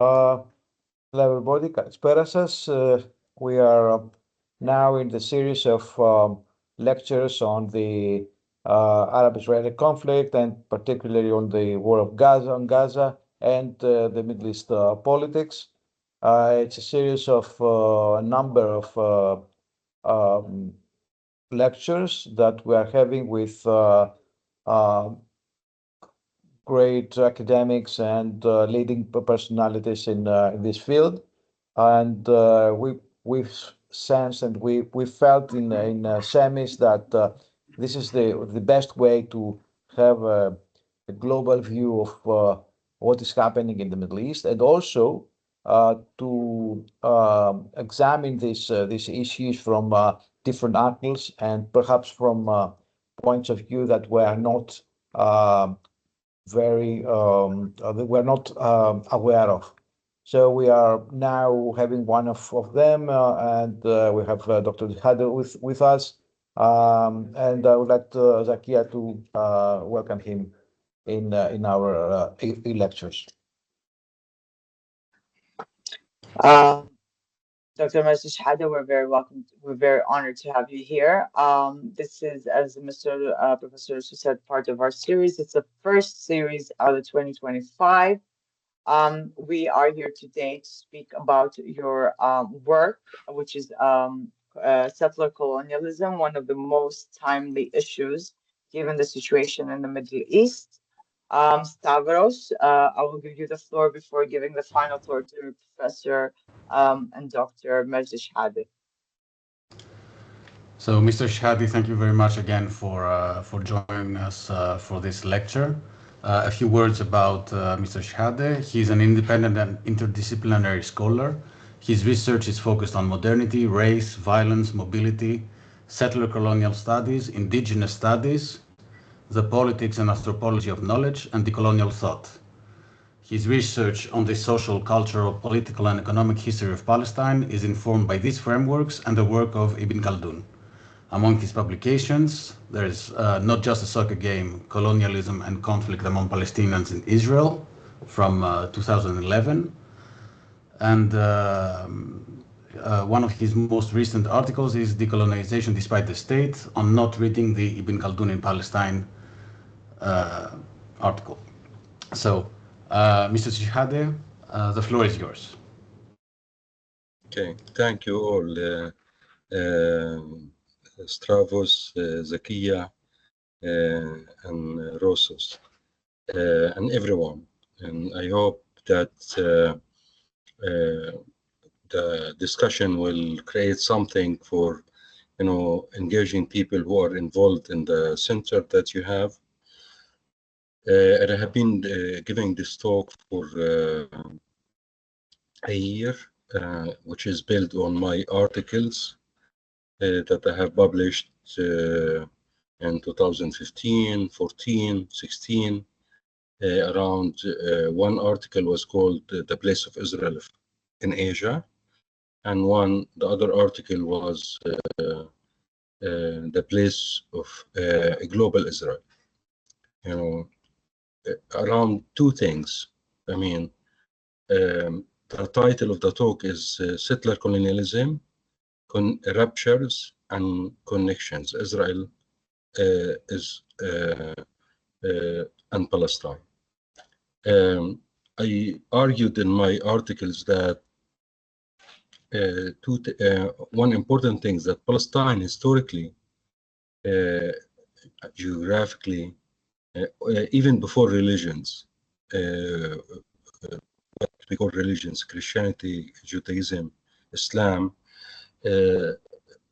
Hello everybody, καλησπέρα σας. We are now in the series of lectures on the Arab-Israeli conflict and particularly on the war of Gaza and the Middle East politics. It's a series of a number of lectures that we are having with great academics and leading personalities in this field, and we've sensed and we felt in CEMMIS that this is the best way to have a global view of what is happening in the Middle East, and also to examine these issues from different angles and perhaps from points of view that were not we're not aware of. So we are now having one of them, and we have Dr. Shihade with us, and I would like Zakia to welcome him in our lectures. Dr. Magid Shihade, we're very welcome. We're very honored to have you here. This is, as Mr. Professor said, part of our series. It's the first series out of 2025. We are here today to speak about your work, which is settler colonialism, one of the most timely issues given the situation in the Middle East. Stavros, I will give you the floor before giving the final floor to Professor and Dr. Magid Shihade. So, Mr. Shihade, thank you very much again for joining us for this lecture. A few words about Mr. Shihade. He's an independent and interdisciplinary scholar. His research is focused on modernity, race, violence, mobility, settler colonial studies, indigenous studies, the politics and anthropology of knowledge, and decolonial thought. His research on the social, cultural, political, and economic history of Palestine is informed by these frameworks and the work of Ibn Khaldun. Among his publications, there is Not Just a Soccer Game, Colonialism and Conflict Among Palestinians in Israel from 2011. And one of his most recent articles is Decolonization Despite the State, on Not Reading the Ibn Khaldun in Palestine article. So, Mr. Shihade, the floor is yours. Okay, thank you all. Stavros, Zakia, and Rosos, and everyone. And I hope that the discussion will create something for, engaging people who are involved in the center that you have. And I have been giving this talk for a year, which is built on my articles that I have published in 2015, 14, 16. Around one article was called The Place of Israel in Asia, and the other article was The Place of Global Israel. Around two things. I mean, the title of the talk is Settler Colonialism, Ruptures and Connections, Israel and Palestine. I argued in my articles that one important thing is that Palestine historically, geographically, even before religions, what we call religions, Christianity, Judaism, Islam,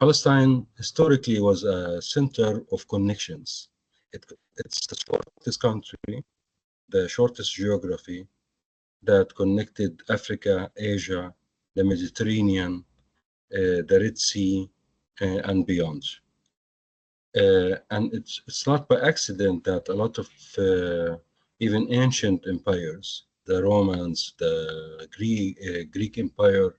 Palestine historically was a center of connections. It's the shortest country, the shortest geography that connected Africa, Asia, the Mediterranean, the Red Sea, and beyond. And it's not by accident that a lot of even ancient empires, the Romans, the Greek Empire,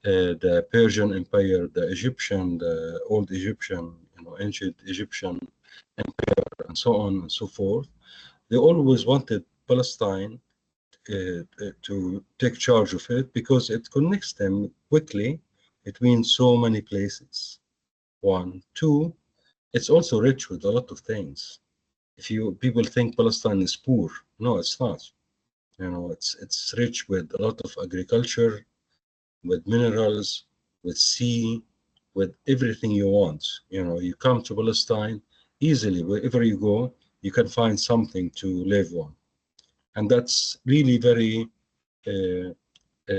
the Persian Empire, the Egyptian, the old Egyptian, ancient Egyptian Empire, and so on and so forth, they always wanted Palestine to take charge of it because it connects them quickly between so many places. One, two, it's also rich with a lot of things. If people think Palestine is poor, no, it's not. You know, it's rich with a lot of agriculture, with minerals, with sea, with everything you want. You know, you come to Palestine easily, wherever you go, you can find something to live on. And that's really very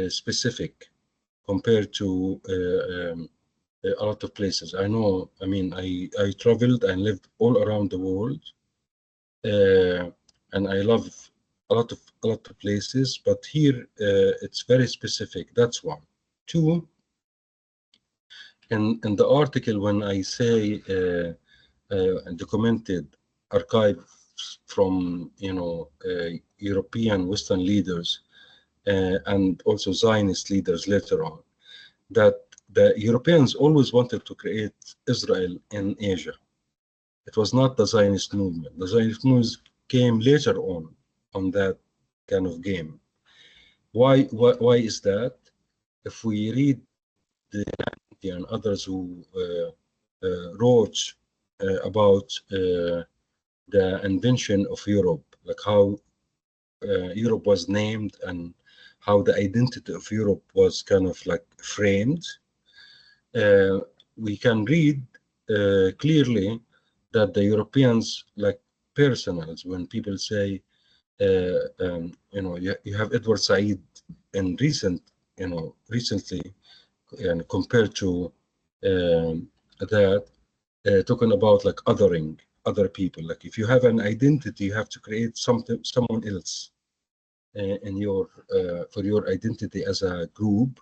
specific compared to a lot of places. I know, I mean, I traveled and lived all around the world, and I love a lot of places, but here it's very specific. That's one. Two, in the article when I say documented archives from European Western leaders and also Zionist leaders later on, that the Europeans always wanted to create Israel in Asia. It was not the Zionist movement. The Zionist movement came later on that kind of game. Why is that? If we read the and others who wrote about the invention of Europe, like how Europe was named and how the identity of Europe was kind of like framed, we can read clearly that the Europeans, like personals, when people say, you have Edward Said in recently, and compared to that, talking about like othering other people. Like if you have an identity, you have to create someone else in your for your identity as a group,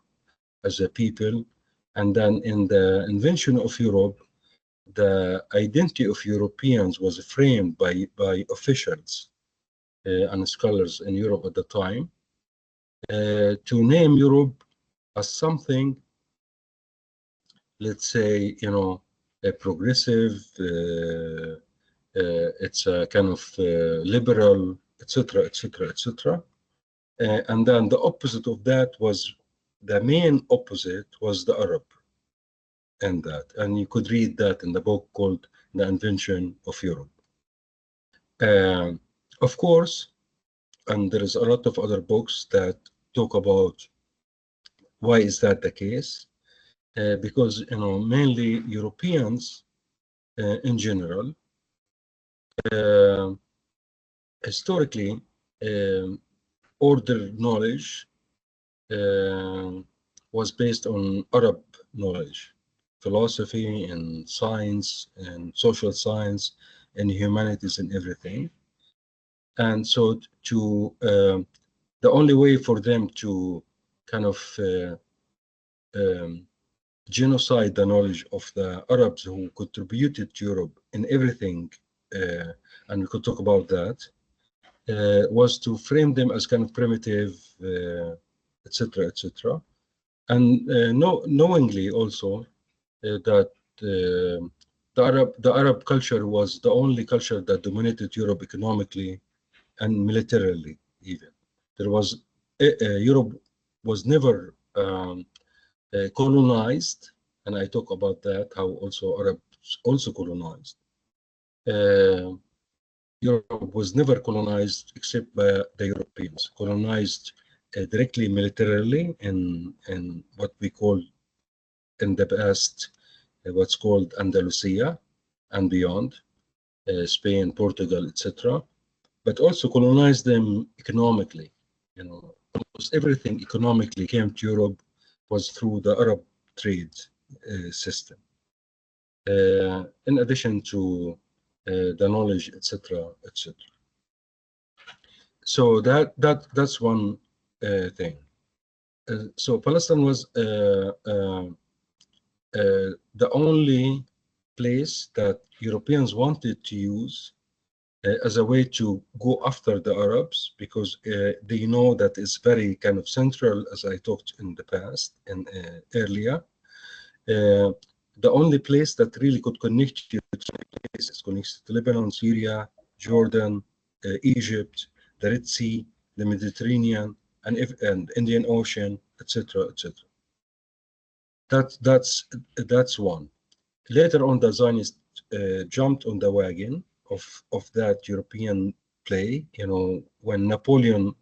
as a people. And then in the invention of Europe, the identity of Europeans was framed by officials and scholars in Europe at the time to name Europe as something, let's say, a progressive, it's a kind of liberal, etc., etc., etc. And then the opposite of that was, the main opposite was the Arab. And you could read that in the book called The Invention of Europe. Of course, and there is a lot of other books that talk about why is that the case. Because mainly Europeans in general historically order knowledge was based on Arab knowledge, philosophy and science and social science and humanities and everything. And so the only way for them to kind of genocide the knowledge of the Arabs who contributed to Europe in everything, and we could talk about that, was to frame them as kind of primitive, etc., etc., and knowingly also that the Arab culture was the only culture that dominated Europe economically and militarily. Even there was Europe was never colonized, and I talk about that, how also Arabs also colonized. Europe was never colonized except by the Europeans, colonized directly militarily in what we call in the past what's called Andalusia and beyond, Spain, Portugal, etc., but also colonized them economically. Almost everything economically came to Europe was through the Arab trade system, in addition to the knowledge, etc., etc. So that's one thing. So Palestine was the only place that Europeans wanted to use as a way to go after the Arabs, because they know that it's very kind of central, as I talked in the past and earlier. The only place that really could connect you to places, connects to Lebanon, Syria, Jordan, Egypt, the Red Sea, the Mediterranean, and Indian Ocean, etc., etc. That's one. Later on, the Zionists jumped on the wagon of that European play. You know, when Napoleon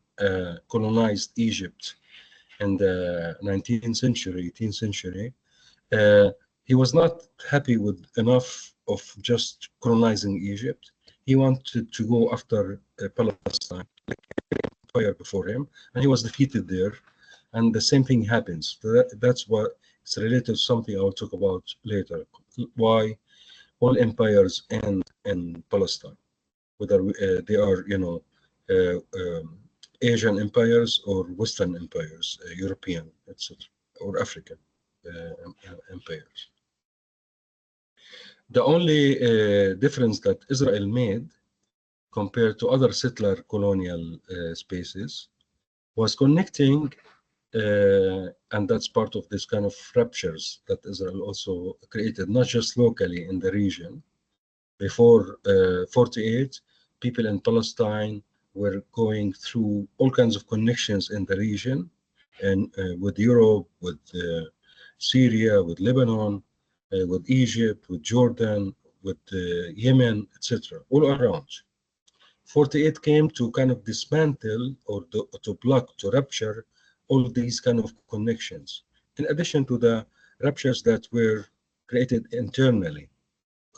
colonized Egypt in the 19th century, 18th century, he was not happy with enough of just colonizing Egypt. He wanted to go after Palestine, empire before him, and he was defeated there. And the same thing happens. That's what it's related to something I'll talk about later. Why all empires end in Palestine, whether they are, you know, Asian empires or Western empires, European, etc., or African empires. The only difference that Israel made compared to other settler colonial spaces was connecting, and that's part of this kind of ruptures that Israel also created, not just locally in the region. Before 48, people in Palestine were going through all kinds of connections in the region, and with Europe, with Syria, with Lebanon, with Egypt, with Jordan, with Yemen, etc., all around. 48 came to kind of dismantle or to block, to rupture all these kind of connections, in addition to the ruptures that were created internally.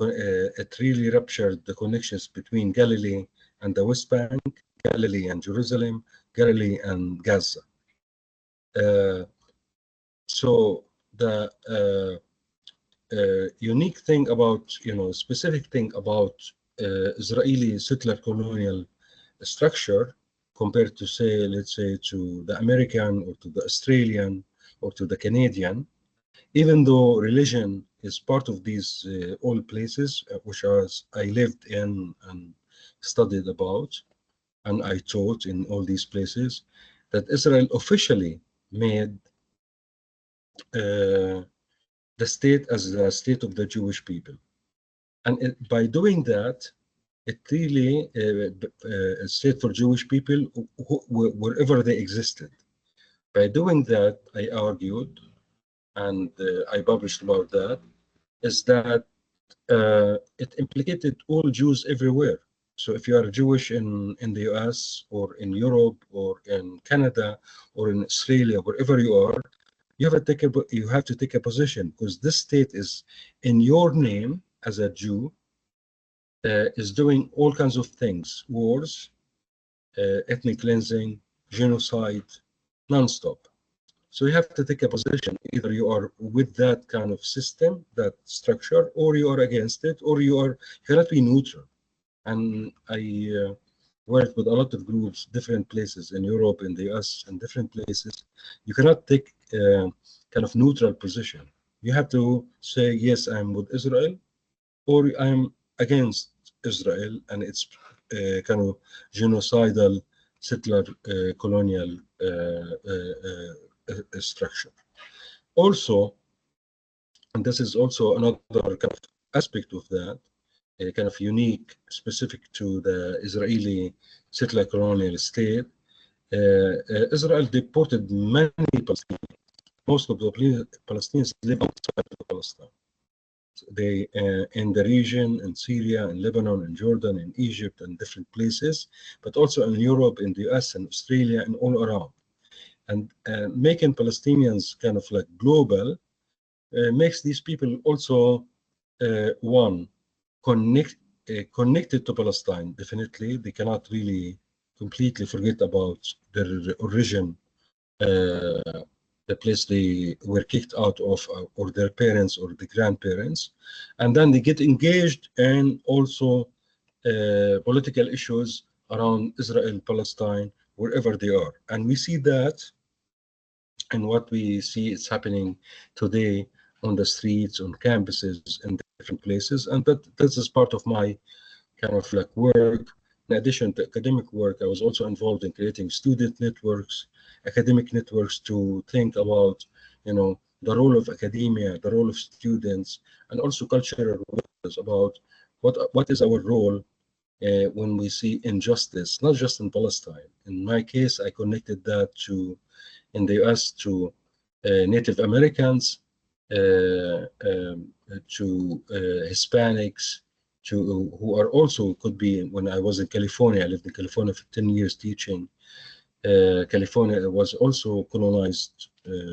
It really ruptured the connections between Galilee and the West Bank, Galilee and Jerusalem, Galilee and Gaza. So the unique thing about, you know, specific thing about Israeli settler colonial structure compared to, say, let's say, to the American or to the Australian or to the Canadian, even though religion is part of these all places, which I lived in and studied about, and I taught in all these places, that Israel officially made the state as the state of the Jewish people. And by doing that, it really a state for Jewish people wherever they existed. By doing that, I argued, and I published about that, is that it implicated all Jews everywhere. So if you are Jewish in the US or in Europe or in Canada or in Australia, wherever you are, you have to take a position, because this state is in your name as a Jew, is doing all kinds of things: wars, ethnic cleansing, genocide, non-stop. So you have to take a position. Either you are with that kind of system, that structure, or you are against it, or you cannot be neutral. And I worked with a lot of groups, different places in Europe, in the US, and different places. You cannot take kind of neutral position. You have to say, yes, I'm with Israel, or I'm against Israel and its kind of genocidal settler colonial structure. Also, and this is also another kind of aspect of that, kind of unique, specific to the Israeli settler colonial state, Israel deported many Palestinians. Most of the Palestinians live outside of Palestine. They in the region, in Syria, in Lebanon, in Jordan, in Egypt, and different places, but also in Europe, in the US, and Australia, and all around. And making Palestinians kind of like global makes these people also one, connected to Palestine. Definitely, they cannot really completely forget about their origin, the place they were kicked out of, or their parents or the grandparents, and then they get engaged in also political issues around Israel, Palestine, wherever they are. And we see that, and what we see is happening today on the streets, on campuses, in different places. And this is part of my kind of like work. In addition to academic work, I was also involved in creating student networks, academic networks, to think about, you know, the role of academia, the role of students, and also cultural workers, about what is our role when we see injustice, not just in Palestine. In my case, I connected that to, in the US, to Native Americans, to Hispanics, to who are also could be. When I was in California, I lived in California for 10 years teaching. California was also colonized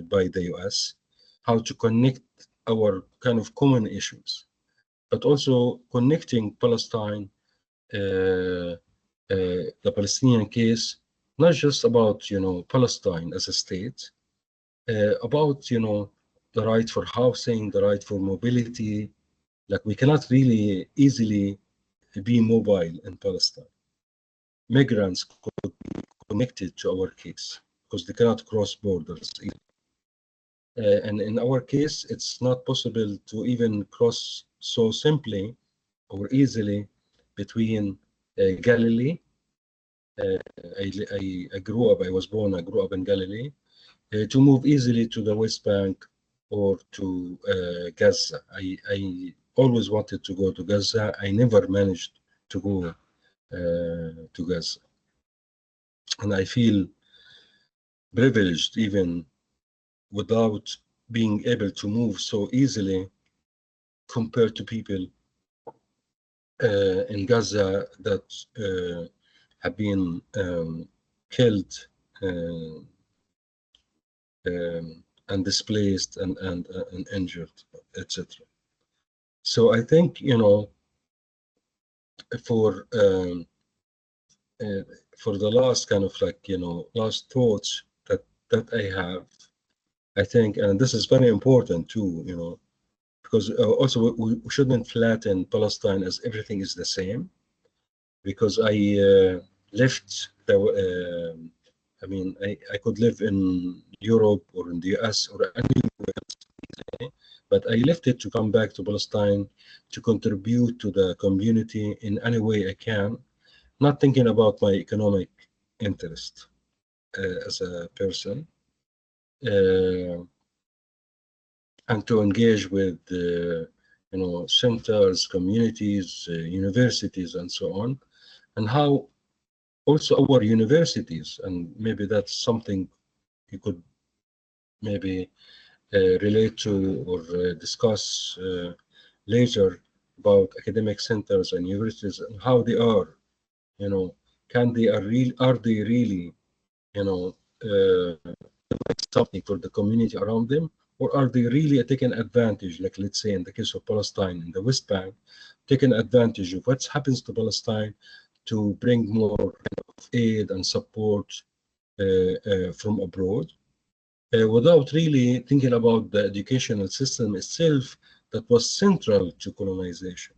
by the US. How to connect our kind of common issues, but also connecting Palestine, the Palestinian case, not just about Palestine as a state, about the right for housing, the right for mobility. Like, we cannot really easily be mobile in Palestine. Migrants could be connected to our case because they cannot cross borders. And in our case, it's not possible to even cross so simply or easily between Galilee. I grew up, I was born, I grew up in Galilee, to move easily to the West Bank or to Gaza. I always wanted to go to Gaza. I never managed to go to Gaza. And I feel privileged even without being able to move so easily compared to people in Gaza that have been killed and displaced and injured, etc. So I think, for the last kind of last thoughts that I have, I think, and this is very important too, because also we shouldn't flatten Palestine as everything is the same, because I left the I mean, I could live in Europe or in the US or anywhere else, but I left it to come back to Palestine to contribute to the community in any way I can, not thinking about my economic interest as a person, and to engage with centers, communities, universities, and so on, and how also our universities, and maybe that's something you could maybe relate to or discuss later, about academic centers and universities and how they are, are they really, something for the community around them, or are they really taking advantage, like let's say in the case of Palestine in the West Bank, taking advantage of what happens to Palestine to bring more aid and support from abroad, without really thinking about the educational system itself that was central to colonization.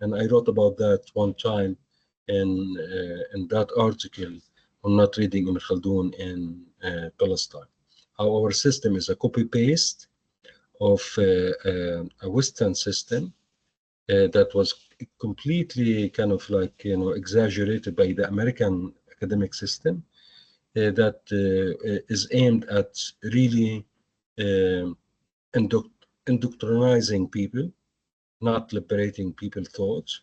And I wrote about that one time in that article on Not Reading Ibn Khaldun in Palestine. How our system is a copy-paste of a Western system that was completely kind of exaggerated by the American academic system, that is aimed at really indoctrinizing people, not liberating people's thoughts,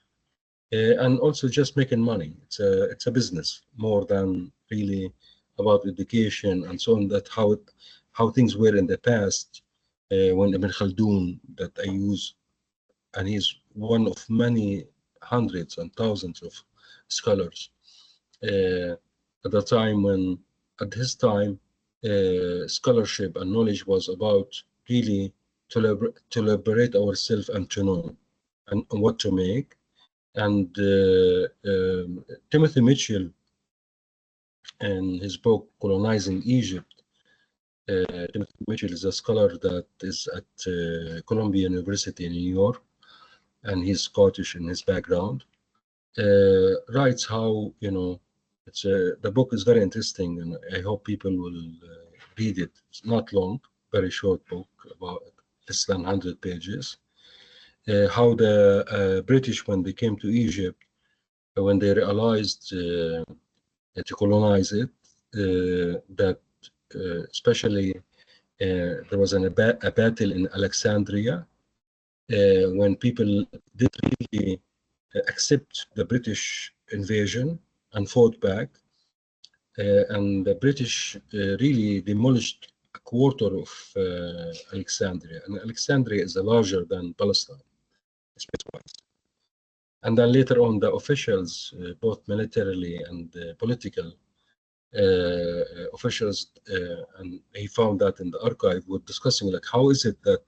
and also just making money. It's a business more than really about education and so on. That how things were in the past, when Ibn Khaldun, that I use, and he's one of many hundreds and thousands of scholars at the time, when at his time scholarship and knowledge was about really to liberate ourselves and to know and what to make. And Timothy Mitchell, in his book Colonizing Egypt, Timothy Mitchell is a scholar that is at Columbia University in New York, and he's Scottish in his background, writes how, it's the book is very interesting, and I hope people will read it. It's not long, very short book, about less than 100 pages. How the British, when they came to Egypt, when they realized to colonize it, that especially there was a battle in Alexandria, when people did really accept the British invasion and fought back. And the British really demolished a quarter of Alexandria. And Alexandria is larger than Palestine, space-wise. And then later on, the officials, both militarily and political officials, and he found that in the archive, were discussing like, how is it that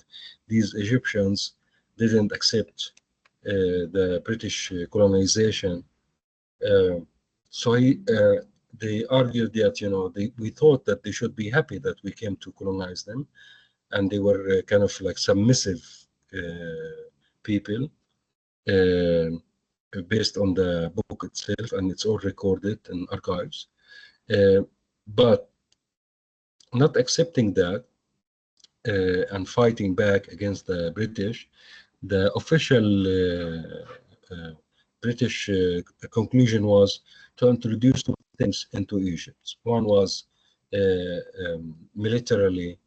these Egyptians didn't accept the British colonization? So they argued that, you know, we thought that they should be happy that we came to colonize them, and they were kind of like submissive people, based on the book itself, and it's all recorded in archives. But not accepting that and fighting back against the British, the official British conclusion was to introduce two things into Egypt. One was militarily,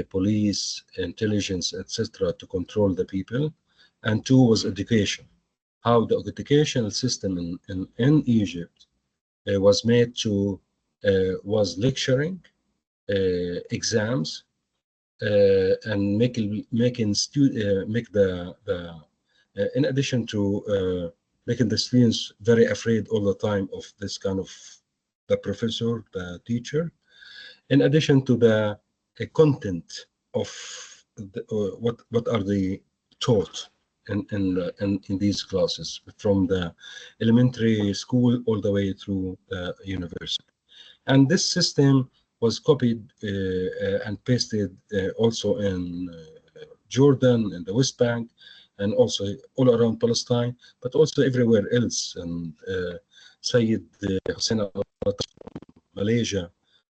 police, intelligence, etc., to control the people, and two was education. How the educational system in Egypt was made to was lecturing, exams, and make in addition to making the students very afraid all the time of this kind of the professor, the teacher, in addition to the content of what are they taught in these classes, from the elementary school all the way through the university. And this system was copied and pasted also in Jordan, in the West Bank, and also all around Palestine, but also everywhere else. And Sayyid Hussein from Malaysia,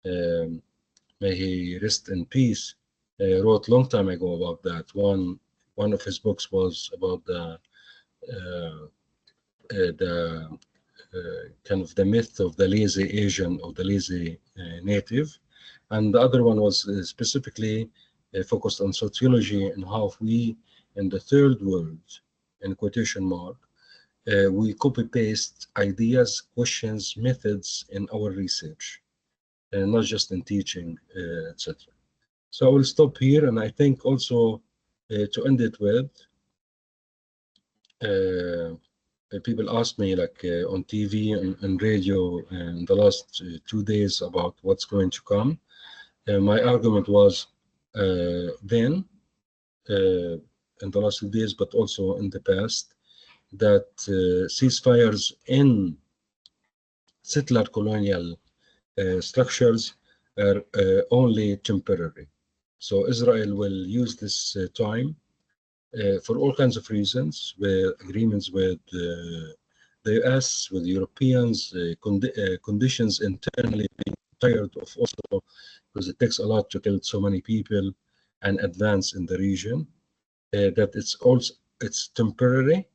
may he rest in peace, wrote a long time ago about that. One of his books was about the kind of the myth of the lazy Asian or the lazy native, and the other one was specifically focused on sociology and how we in the third world, in quotation mark, we copy paste ideas, questions, methods in our research, not just in teaching, etc. So I will stop here, and I think also to end it with, people asked me like on TV and radio in the last 2 days about what's going to come. My argument was then, in the last 2 days, but also in the past, that ceasefires in settler colonial structures are only temporary. So Israel will use this time for all kinds of reasons, with agreements with the US, with Europeans, conditions internally, being tired of also, because it takes a lot to kill so many people and advance in the region, that it's temporary,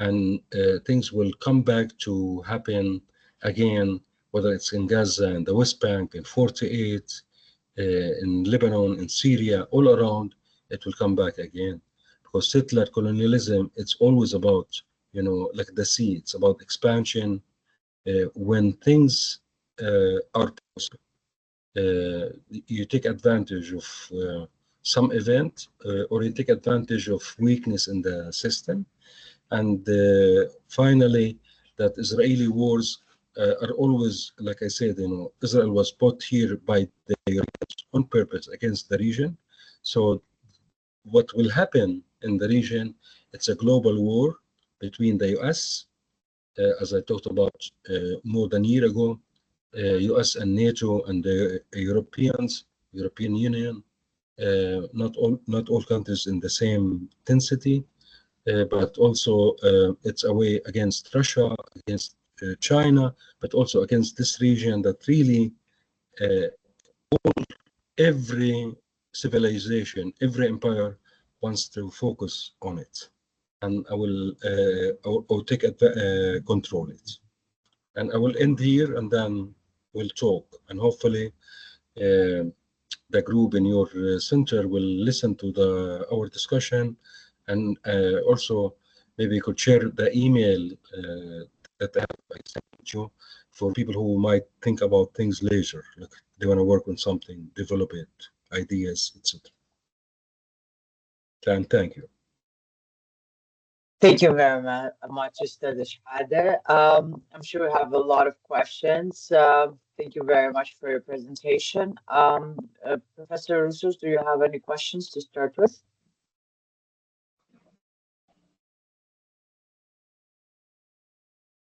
and things will come back to happen again, whether it's in Gaza, in the West Bank, in 48, in Lebanon, in Syria, all around, it will come back again. Because settler colonialism, it's always about, you know, like the sea, it's about expansion. When things are possible, you take advantage of some event, or you take advantage of weakness in the system. And finally, that Israeli wars are always, like I said, you know, Israel was put here by the Europeans on purpose against the region. So what will happen in the region, it's a global war between the US, as I talked about more than a year ago, US and NATO and the Europeans, European Union, not all countries in the same intensity, but also it's a way against Russia, against China, but also against this region that really every civilization, every empire wants to focus on it, and I will take control it. And I will end here, and then we'll talk, and hopefully the group in your center will listen to our discussion, and also maybe you could share the email that I sent you for people who might think about things later, like they want to work on something, develop it, ideas, etc. And thank you. Thank you very much, Mr. Shihade. I'm sure we have a lot of questions. Thank you very much for your presentation. Professor Roussos, do you have any questions to start with?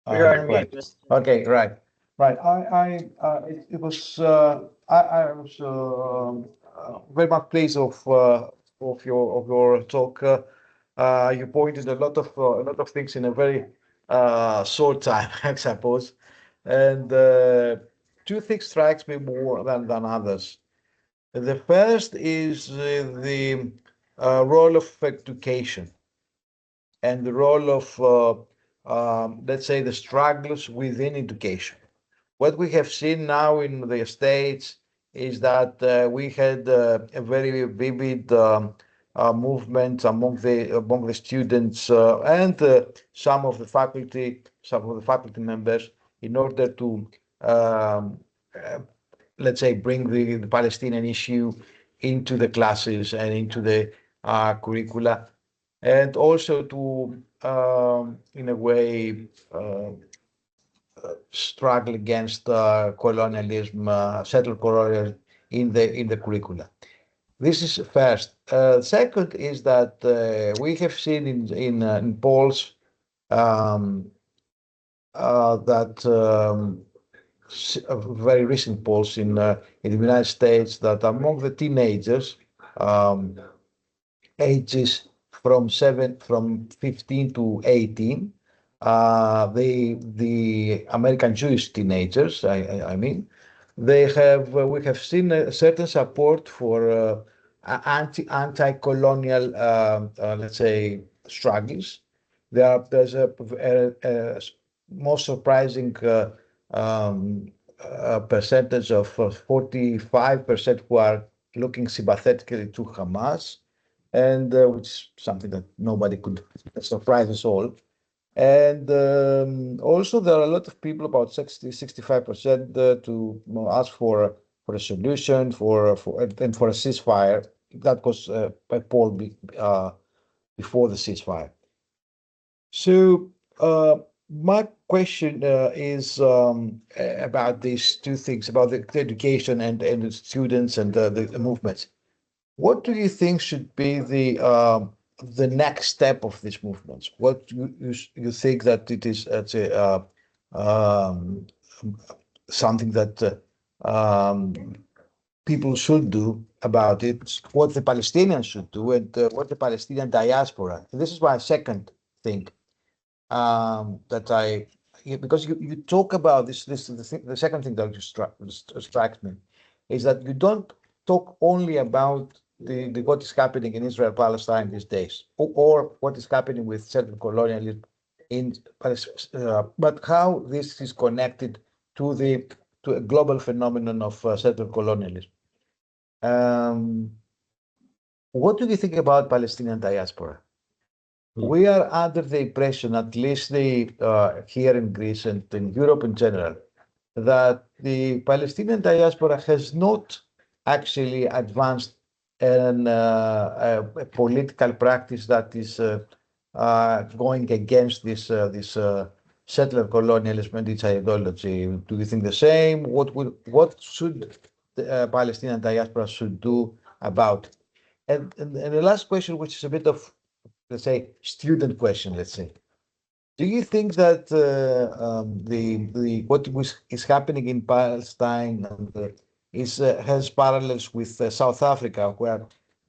You're on mute, Right. Mr. Okay, right. Right. It was I was very much pleased of your talk. You pointed a lot of things in a very short time, I suppose, and two things strikes me more than others. The first is the role of education and the role of, let's say, the struggles within education. What we have seen now in the States is that we had a very vivid movement among the students and some of the faculty members, in order to uh, let's say bring the Palestinian issue into the classes and into the curricula, and also to in a way struggle against colonialism, settled colonialism in the curricula. This is first. Second is that we have seen in polls um, that very recent polls in the United States, that among the teenagers, um, ages from 15 to 18, the American Jewish teenagers, I mean, they have we have seen a certain support for anti-colonial, let's say, struggles. There's a most surprising percentage of 45% who are looking sympathetically to Hamas, and which is something that nobody could surprise us all. And also there are a lot of people, about 65%, to ask for a solution, and for a ceasefire. That was by poll before the ceasefire. So my question is about these two things, about the education and the students and the movements. What do you think should be the next step of these movements? What you think that it is um, something that people should do about it? What the Palestinians should do, and what the Palestinian diaspora. This is my second thing that because you talk about this the second thing that strikes me is that you don't talk only about the what is happening in Israel Palestine these days, or what is happening with certain colonialism in Palestine, but how this is connected to a global phenomenon of certain colonialism. Um, what do you think about Palestinian diaspora? We are under the impression, at least here in Greece and in Europe in general, that the Palestinian diaspora has not actually advanced a political practice that is going against this settler colonialism and its ideology. Do you think the same? What should the Palestinian diaspora should do about it? And the last question, which is a bit of, let's say, student question, let's say. Do you think that the what is happening in Palestine has parallels with South Africa, where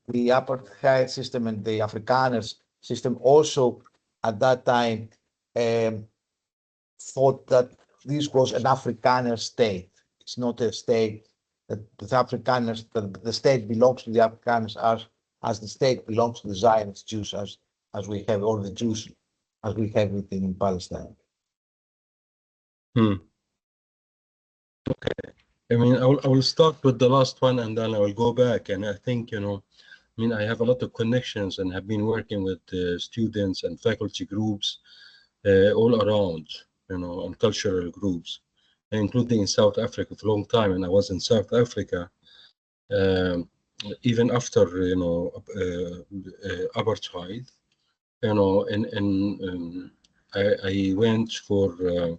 the apartheid system and the Afrikaners system also at that time um, thought that this was an Afrikaner state? It's not a state that the state belongs to the Afrikaners as the state belongs to the Zionist Jews, as we have, or the Jews as we have it in Palestine. Okay. I mean, I will start with the last one, and then I will go back. And I think, I mean, I have a lot of connections and have been working with students and faculty groups all around, and cultural groups, including in South Africa for a long time. And I was in South Africa even after, apartheid, and I went for,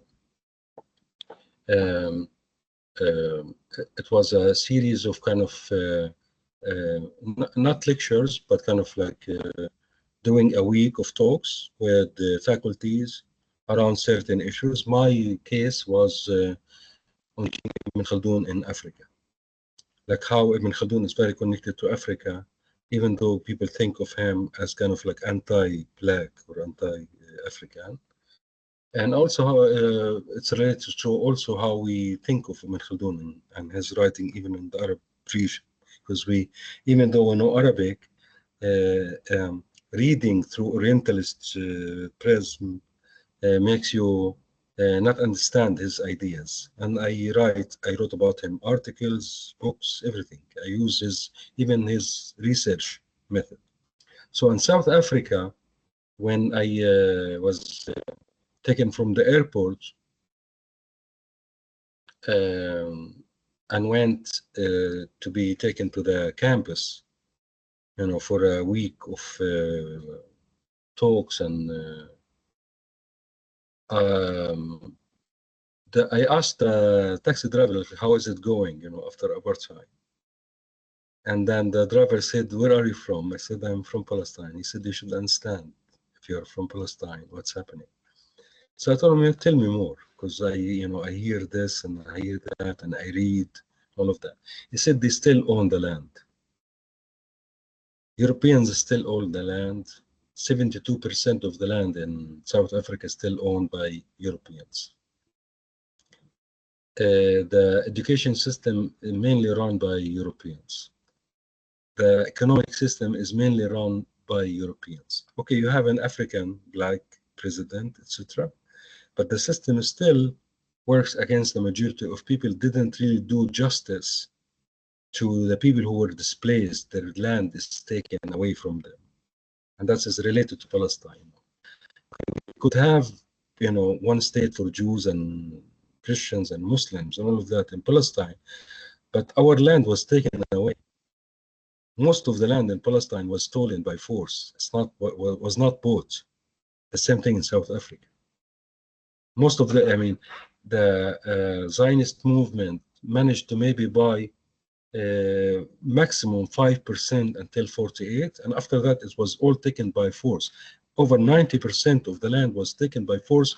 it was a series of kind of, not lectures, but kind of like doing a week of talks with the faculties around certain issues. My case was on Ibn Khaldun in Africa, like how Ibn Khaldun is very connected to Africa, even though people think of him as kind of like anti-black or anti-African. And also how it's related to also how we think of Ibn Khaldun and his writing even in the Arab region, because we, even though we know Arabic, reading through Orientalist prism makes you not understand his ideas. And I wrote about him articles, books, everything. I use even his research method. So in South Africa, when I was taken from the airport and went to be taken to the campus, for a week of talks, and I asked the taxi driver, how is it going, after apartheid? And then the driver said, where are you from? I said, I'm from Palestine. He said, you should understand, if you're from Palestine, what's happening. So I told him, tell me more, because I hear this and I hear that and I read all of that. He said, they still own the land. Europeans still own the land. 72% of the land in South Africa is still owned by Europeans. The education system is mainly run by Europeans. The economic system is mainly run by Europeans. Okay, you have an African black president, etc., but the system still works against the majority of people. Didn't really do justice to the people who were displaced. Their land is taken away from them, and that is related to Palestine. We could have, one state for Jews and Christians and Muslims and all of that in Palestine, but our land was taken away. Most of the land in Palestine was stolen by force. Was not bought. The same thing in South Africa. Most of the Zionist movement managed to maybe buy maximum 5% until 48, and after that it was all taken by force. Over 90% of the land was taken by force,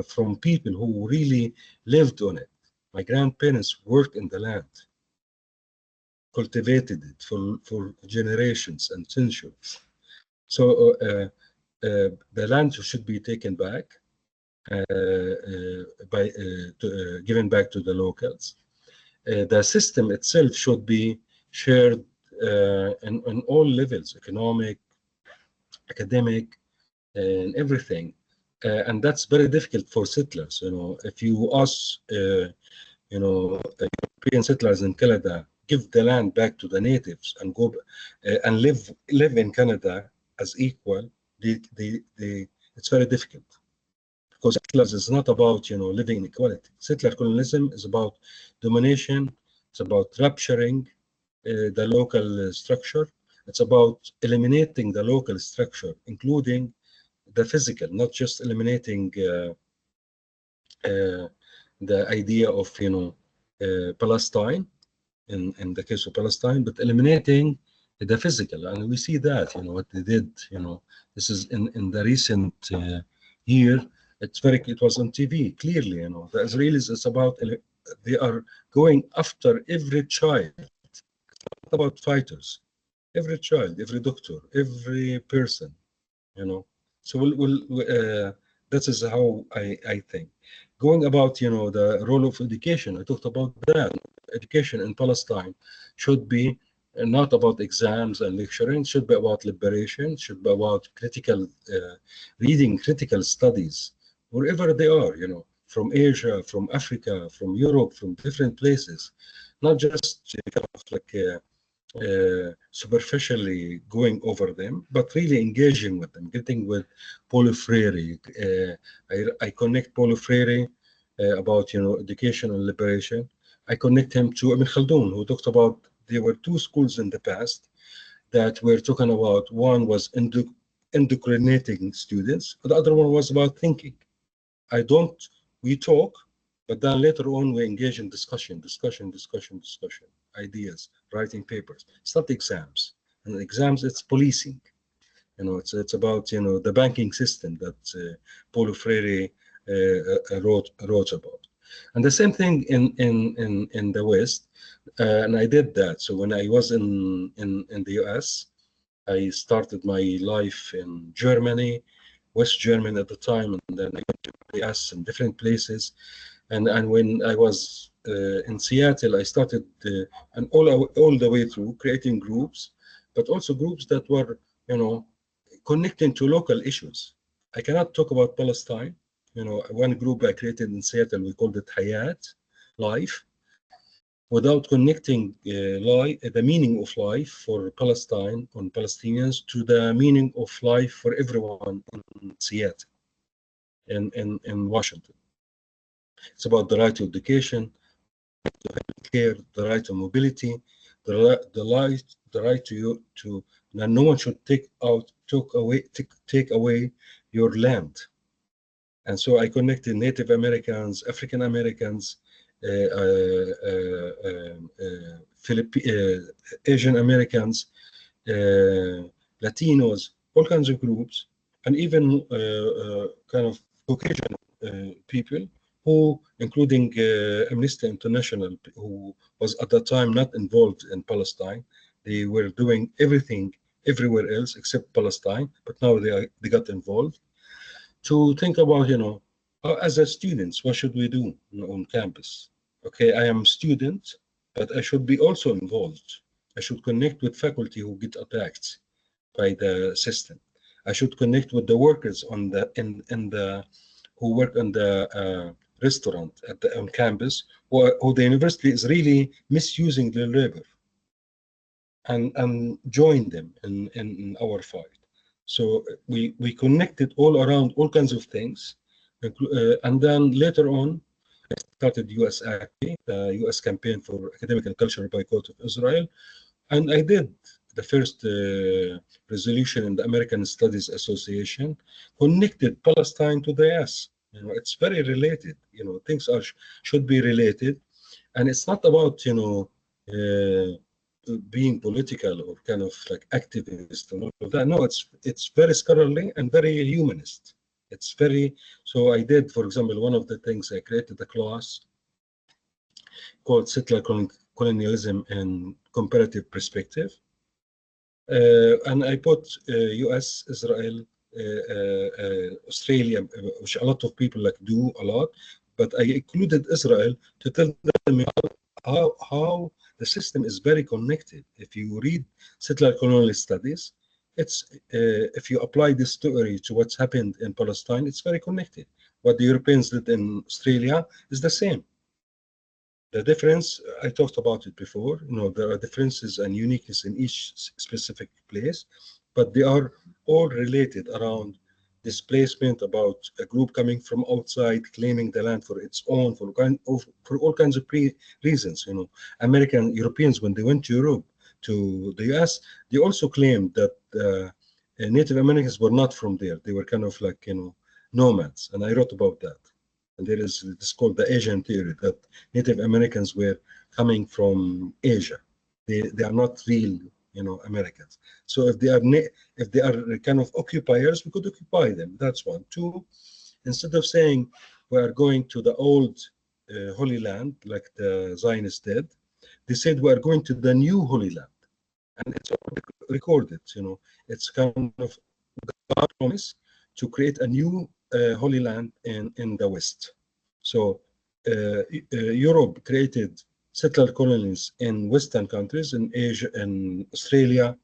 from people who really lived on it. My grandparents worked in the land, cultivated it for generations and centuries. So the land should be taken back, given back to the locals. The system itself should be shared on all levels, economic, academic, and everything. And that's very difficult for settlers. If you ask, European settlers in Canada, give the land back to the natives and go and live in Canada as equal, it's very difficult. Because settlers is not about, living in equality. Settler colonialism is about domination. It's about rupturing the local structure. It's about eliminating the local structure, including the physical, not just eliminating the idea of, Palestine, in the case of Palestine, but eliminating the physical. And we see that, what they did, this is in the recent year. It was on TV clearly. The Israelis, it's about, they are going after every child. It's not about fighters. Every child, every doctor, every person. So that is how I think. Going about, the role of education, I talked about that. Education in Palestine should be not about exams and lecturing. It should be about liberation. It should be about critical reading, critical studies, wherever they are, from Asia, from Africa, from Europe, from different places, not just kind of like superficially going over them, but really engaging with them, getting with Paulo Freire. I connect Paulo Freire about education and liberation. I connect him to Ibn Khaldun, who talked about there were two schools in the past that we're talking about. One was indoctrinating students, the other one was about thinking. We talk, but then later on we engage in discussion, ideas, writing papers. It's not exams. And exams, it's policing. It's about the banking system that Paulo Freire wrote about. And the same thing in the West, and I did that. So when I was in the US, I started my life in Germany, West Germany at the time, and then I went to the US in different places. And when I was in Seattle, I started and all the way through creating groups, but also groups that were connecting to local issues. I cannot talk about Palestine. One group I created in Seattle, we called it Hayat, life, without connecting the meaning of life for Palestine and Palestinians to the meaning of life for everyone in Seattle, in Washington. It's about the right to education, to healthcare, the right to mobility, the right to that no one should take away your land. And so I connected Native Americans, African Americans, Asian Americans, Latinos, all kinds of groups, and even kind of Caucasian people, who, including Amnesty International, who was at that time not involved in Palestine. They were doing everything everywhere else except Palestine, but now they got involved to think about, as a students, what should we do on campus? Okay, I am a student, but I should be also involved. I should connect with faculty who get attacked by the system. I should connect with the workers who work on the restaurant on campus, who the university is really misusing their labor, and join them in our fight. So we connected all around all kinds of things, and then later on I started US ACTI, the US Campaign for Academic and Cultural Boycott of Israel, and I did the first resolution in the American Studies Association, connected Palestine to the US. It's very related. Things should be related, and it's not about being political or kind of like activist and all of that. No, it's very scholarly and very humanist. It's very, so I did, for example, one of the things, I created a class called Settler Colonialism and Comparative Perspective. And I put US, Israel, Australia, which a lot of people do a lot, but I included Israel to tell them how the system is very connected. If you read settler colonial studies, it's if you apply this story to what's happened in Palestine, it's very connected. What the Europeans did in Australia is the same. The difference, I talked about it before, there are differences and uniqueness in each specific place, but they are all related around displacement, about a group coming from outside, claiming the land for its own, for all kinds of reasons. Europeans, when they went to Europe, to the US, they also claimed that Native Americans were not from there. They were kind of like, nomads, and I wrote about that. And there is this called the Asian theory, that Native Americans were coming from Asia. They are not real, Americans. So if they are kind of occupiers, we could occupy them. That's one. Two, instead of saying we are going to the old Holy Land like the Zionists did, they said we are going to the new Holy Land, and it's all recorded. It's kind of God's promise to create a new Holy Land in the West. So Europe created settler colonies in Western countries, in Asia, in Australia,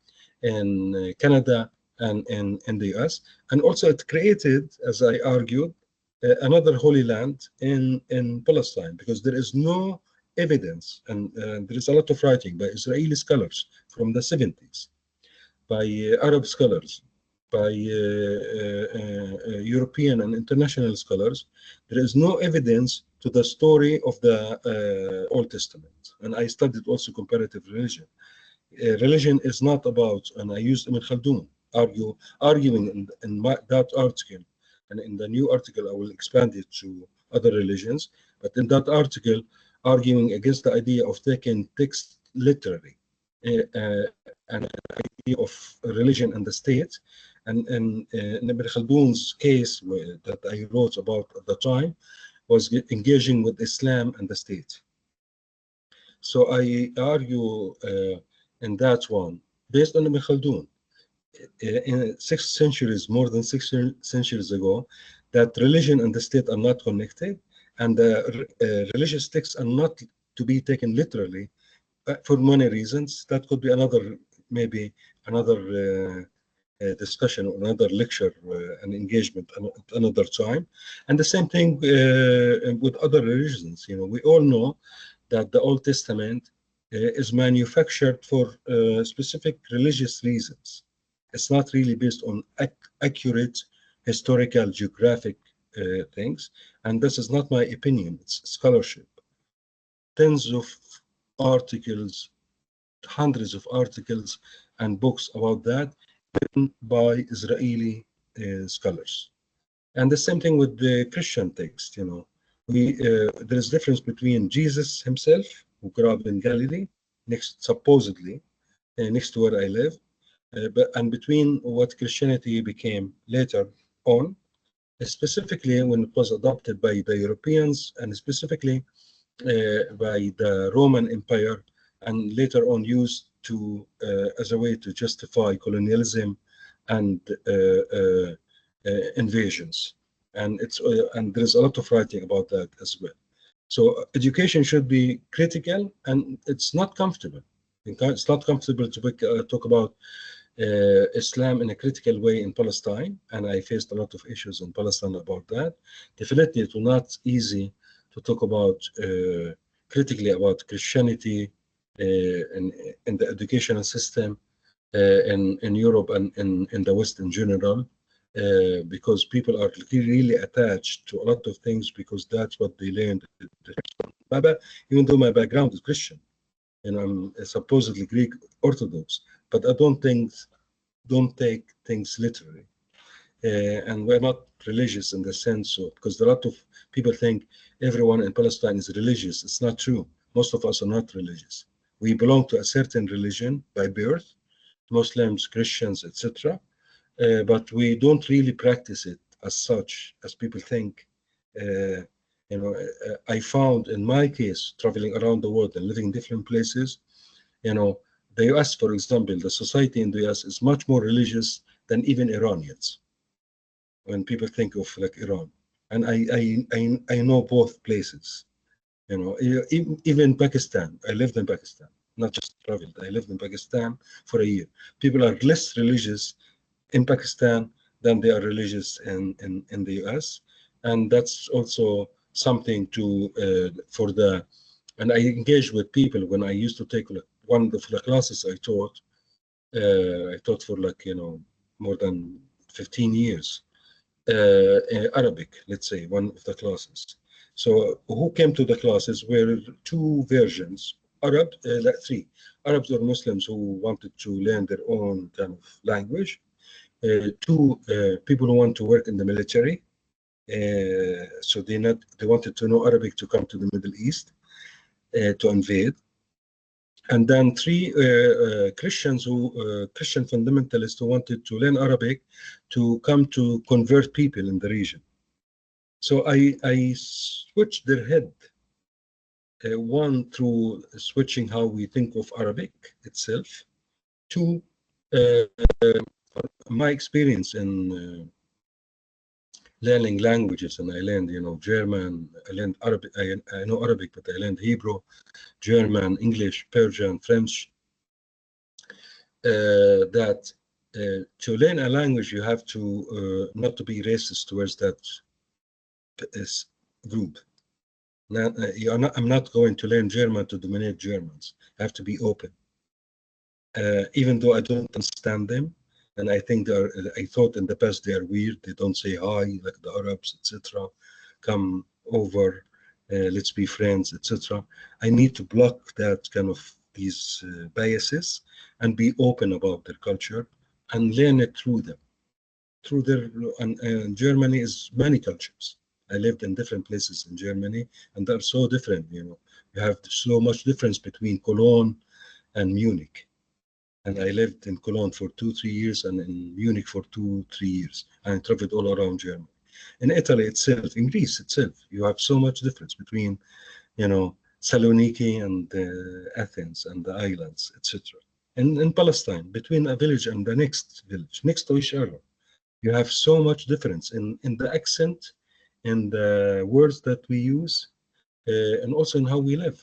in Canada, and in the US. And also it created, as I argued, another Holy Land in Palestine, because there is no evidence, and there is a lot of writing by Israeli scholars from the 70s, by Arab scholars, by European and international scholars. There is no evidence to the story of the Old Testament. And I studied also comparative religion. Religion is not about, and I used Ibn Khaldun, arguing in that article, and in the new article I will expand it to other religions, but in that article, arguing against the idea of taking text literally, and the idea of religion and the state. And in Ibn Khaldun's case that I wrote about at the time was engaging with Islam and the state. So I argue in that one, based on Ibn Khaldun, in 6 centuries, more than 6 centuries ago, that religion and the state are not connected, and the religious texts are not to be taken literally for many reasons. That could be another, maybe another discussion or another lecture and engagement another time. And the same thing with other religions. You know, we all know that the Old Testament is manufactured for specific religious reasons. It's not really based on accurate historical, geographic things. And this is not my opinion, it's scholarship. Tens of articles, hundreds of articles and books about that written by Israeli scholars. And the same thing with the Christian text, you know. There is difference between Jesus himself, who grew up in Galilee, supposedly, next to where I live, and between what Christianity became later on, specifically when it was adopted by the Europeans, and specifically by the Roman Empire, and later on used to as a way to justify colonialism and invasions. And there's a lot of writing about that as well. So education should be critical, and it's not comfortable. It's not comfortable to talk about Islam in a critical way in Palestine, and I faced a lot of issues in Palestine about that. Definitely, it was not easy to talk about critically about Christianity in the educational system in Europe and in the West in general, because people are really attached to a lot of things because that's what they learned. Even though my background is Christian, and I'm supposedly Greek Orthodox, but I don't take things literally. And we're not religious in the sense of, because a lot of people think everyone in Palestine is religious. It's not true. Most of us are not religious. We belong to a certain religion by birth, Muslims, Christians, etc. But we don't really practice it as such as people think. I found in my case, traveling around the world and living in different places, the US, for example, the society in the US is much more religious than even Iranians. When people think of like Iran, and I know both places, even Pakistan. I lived in Pakistan, not just traveled. I lived in Pakistan for a year. People are less religious in Pakistan than they are religious in the US, and that's also something to and I engage with people when I used to take one of the classes I taught for more than 15 years, Arabic, let's say, one of the classes. So who came to the classes were two versions, three, Arabs or Muslims who wanted to learn their own kind of language, two people who want to work in the military, so they wanted to know Arabic to come to the Middle East to invade, and then three Christian fundamentalists who wanted to learn Arabic to come to convert people in the region. So I switched their head, one through switching how we think of Arabic itself, two, my experience in learning languages, and I learned, German, I learned Arabic, I know Arabic, but I learned Hebrew, German, English, Persian, French. That to learn a language, you have to not to be racist towards that group, I'm not going to learn German to dominate Germans. I have to be open. Even though I don't understand them, and I think I thought in the past they are weird. They don't say hi like the Arabs, etc. Come over, let's be friends, etc. I need to block that kind of these biases and be open about their culture and learn it through them. Through their and Germany is many cultures. I lived in different places in Germany, and they're so different. You have so much difference between Cologne and Munich. And I lived in Cologne for 2-3 years and in Munich for 2-3 years. And I traveled all around Germany. In Italy itself, in Greece itself, you have so much difference between, Saloniki and Athens and the islands, etc. And in Palestine, between a village and the next village, next to each other, you have so much difference in the accent, in the words that we use, and also in how we live,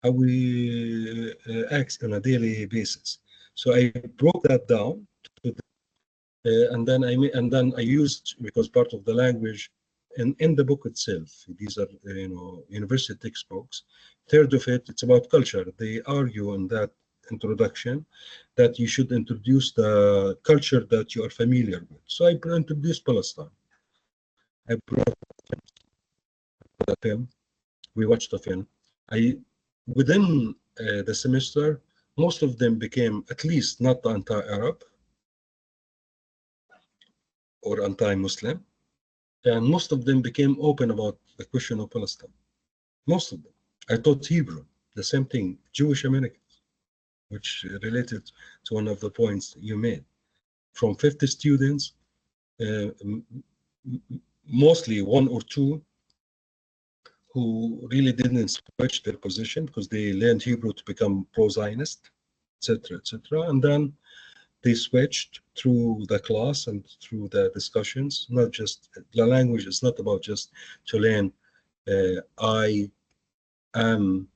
how we act on a daily basis. So I broke that down, and then I used, because part of the language, in the book itself, these are university textbooks. Third of it, it's about culture. They argue in that introduction that you should introduce the culture that you are familiar with. So I introduced Palestine. I brought the film. We watched the film. Within the semester, most of them became at least not anti-Arab or anti-Muslim, and most of them became open about the question of Palestine. Most of them. I taught Hebrew, the same thing, Jewish Americans, which related to one of the points you made. From 50 students, mostly 1 or 2 who really didn't switch their position because they learned Hebrew to become pro-Zionist, etc., etc. And then they switched through the class and through the discussions. Not just the language is not about just to learn I am,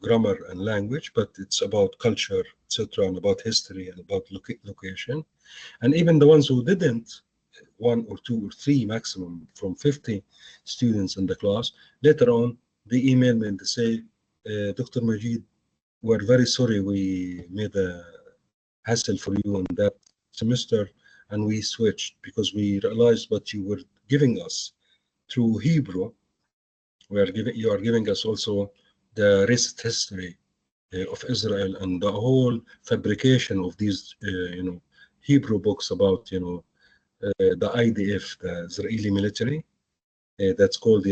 grammar and language, but it's about culture, etc., and about history and about location. And even the ones who didn't, 1 or 2 or 3 maximum from 50 students in the class, later on they email me and they say, Dr. Magid, we're very sorry we made a hassle for you in that semester, and we switched because we realized what you were giving us through Hebrew. You are giving us also the racist history of Israel and the whole fabrication of these, Hebrew books about, the IDF, the Israeli military, that's called,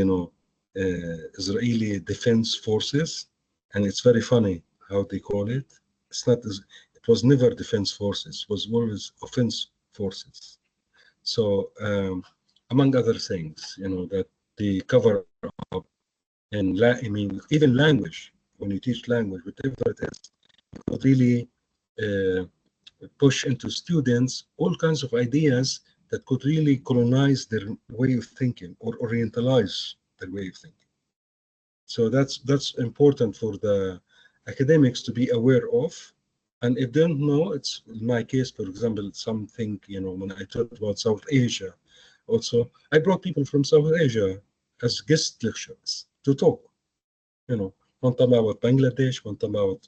Israeli Defense Forces, and it's very funny how they call it. It was never defense forces, it was always offense forces. So among other things, that they cover up, and even language, when you teach language, whatever it is, you could really push into students all kinds of ideas that could really colonize their way of thinking or orientalize their way of thinking. So that's important for the academics to be aware of. And if they don't know, it's in my case, for example, something, when I talked about South Asia, also, I brought people from South Asia as guest lecturers to talk. One time about Bangladesh, one time about,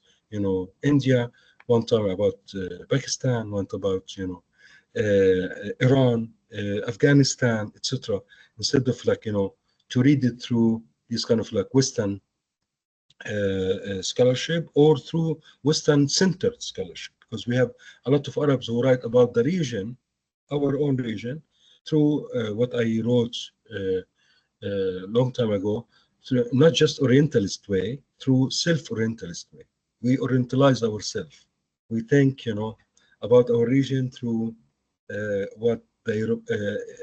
India, one time about Pakistan, one time about, Iran, Afghanistan, etc. Instead of to read it through this kind of Western scholarship or through Western-centered scholarship, because we have a lot of Arabs who write about the region, our own region, through what I wrote a long time ago, through not just Orientalist way, through self-Orientalist way. We Orientalize ourselves. We think, about our region through what they,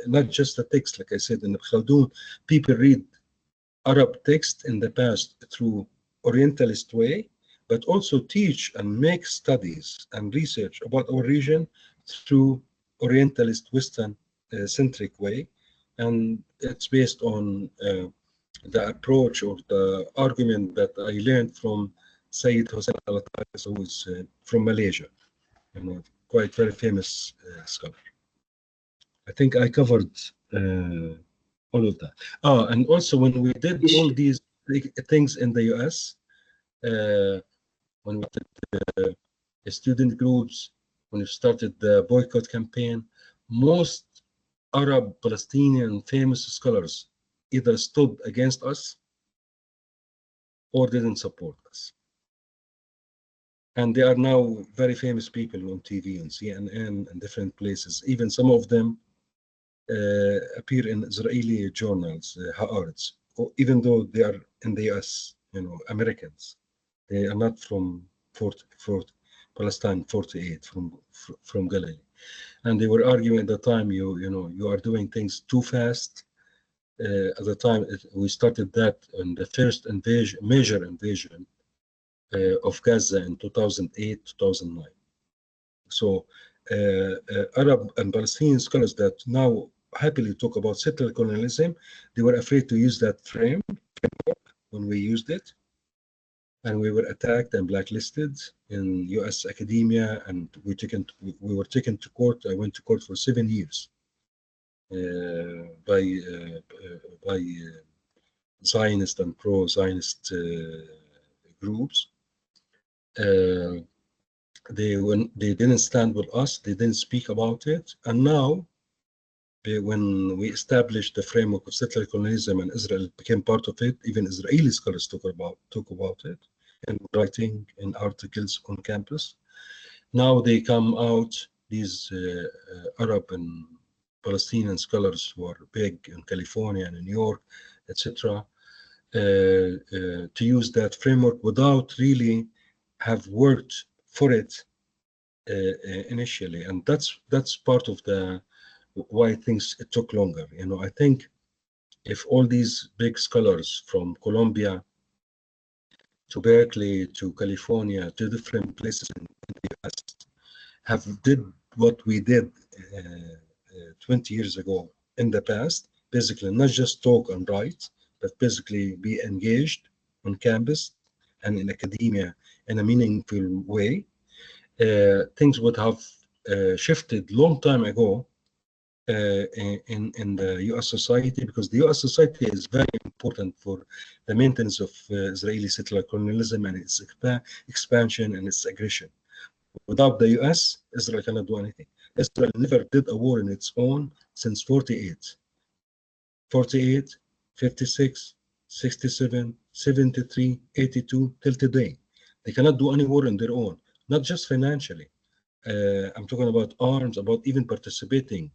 not just the text, like I said in Ibn Khaldun, people read Arab text in the past through Orientalist way, but also teach and make studies and research about our region through Orientalist Western centric way. And it's based on the approach or the argument that I learned from Sayyid Hussein al-Attas, who is from Malaysia, quite very famous scholar. I think I covered all of that. And also when we did all these things in the US, when we did the student groups, when we started the boycott campaign, most Arab Palestinian famous scholars either stood against us or didn't support us. And they are now very famous people on TV and CNN and different places. Even some of them appear in Israeli journals, Haaretz, even though they are in the US, Americans. They are not from Palestine 48, from Galilee. And they were arguing at the time, you are doing things too fast. At the time, we started that in the first major invasion of Gaza in 2008, 2009. So Arab and Palestinian scholars that now happily talk about settler colonialism, they were afraid to use that framework when we used it. And we were attacked and blacklisted in US academia, and we were taken to court. I went to court for 7 years by Zionist and pro-Zionist groups. They didn't stand with us, they didn't speak about it, and now when we established the framework of settler colonialism and Israel became part of it, even Israeli scholars talk about it in writing, in articles on campus. Now they come out, these Arab and Palestinian scholars who are big in California and in New York, etc., to use that framework without really have worked for it initially, and that's part of the why things took longer. I think if all these big scholars from Colombia to Berkeley to California to different places in the US have did what we did 20 years ago in the past, basically not just talk and write, but basically be engaged on campus and in academia in a meaningful way, things would have shifted long time ago in the US society, because the US society is very important for the maintenance of Israeli settler colonialism and its expansion and its aggression. Without the US, Israel cannot do anything. Israel never did a war in its own since 48. 48, 56, 67, 73, 82, till today. They cannot do any war on their own, not just financially. I'm talking about arms, about even participating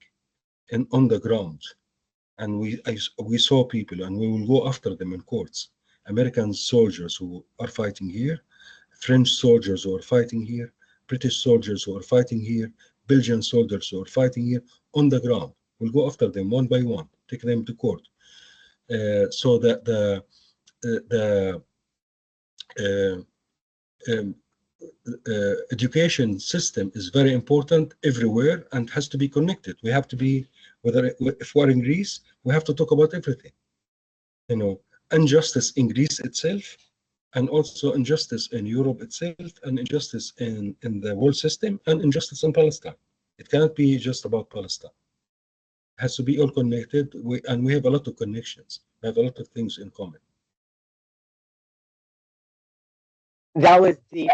on the ground. And we saw people, and we will go after them in courts. American soldiers who are fighting here, French soldiers who are fighting here, British soldiers who are fighting here, Belgian soldiers who are fighting here on the ground. We'll go after them one by one, take them to court. So that the education system is very important everywhere and has to be connected. We have to be, if we're in Greece, we have to talk about everything. Injustice in Greece itself, and also injustice in Europe itself, and injustice in the world system, and injustice in Palestine. It cannot be just about Palestine. It has to be all connected, and we have a lot of connections. We have a lot of things in common. That was the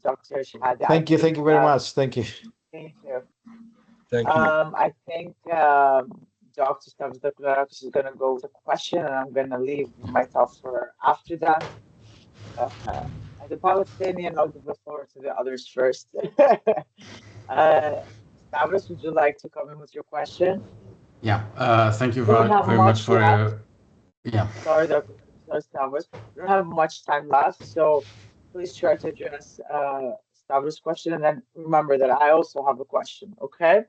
Dr. Shihade. Thank you very much. Thank you. Thank you. Thank you. I think Dr. Stavros is going to go with a question, and I'm going to leave myself for after that. As a Palestinian, I'll give the floor to the others first. Stavros, would you like to come in with your question? Yeah, thank you very much for yeah. Sorry, Stavros. We don't have much time left, so please try to address Stavros' question, and then remember that I also have a question, okay?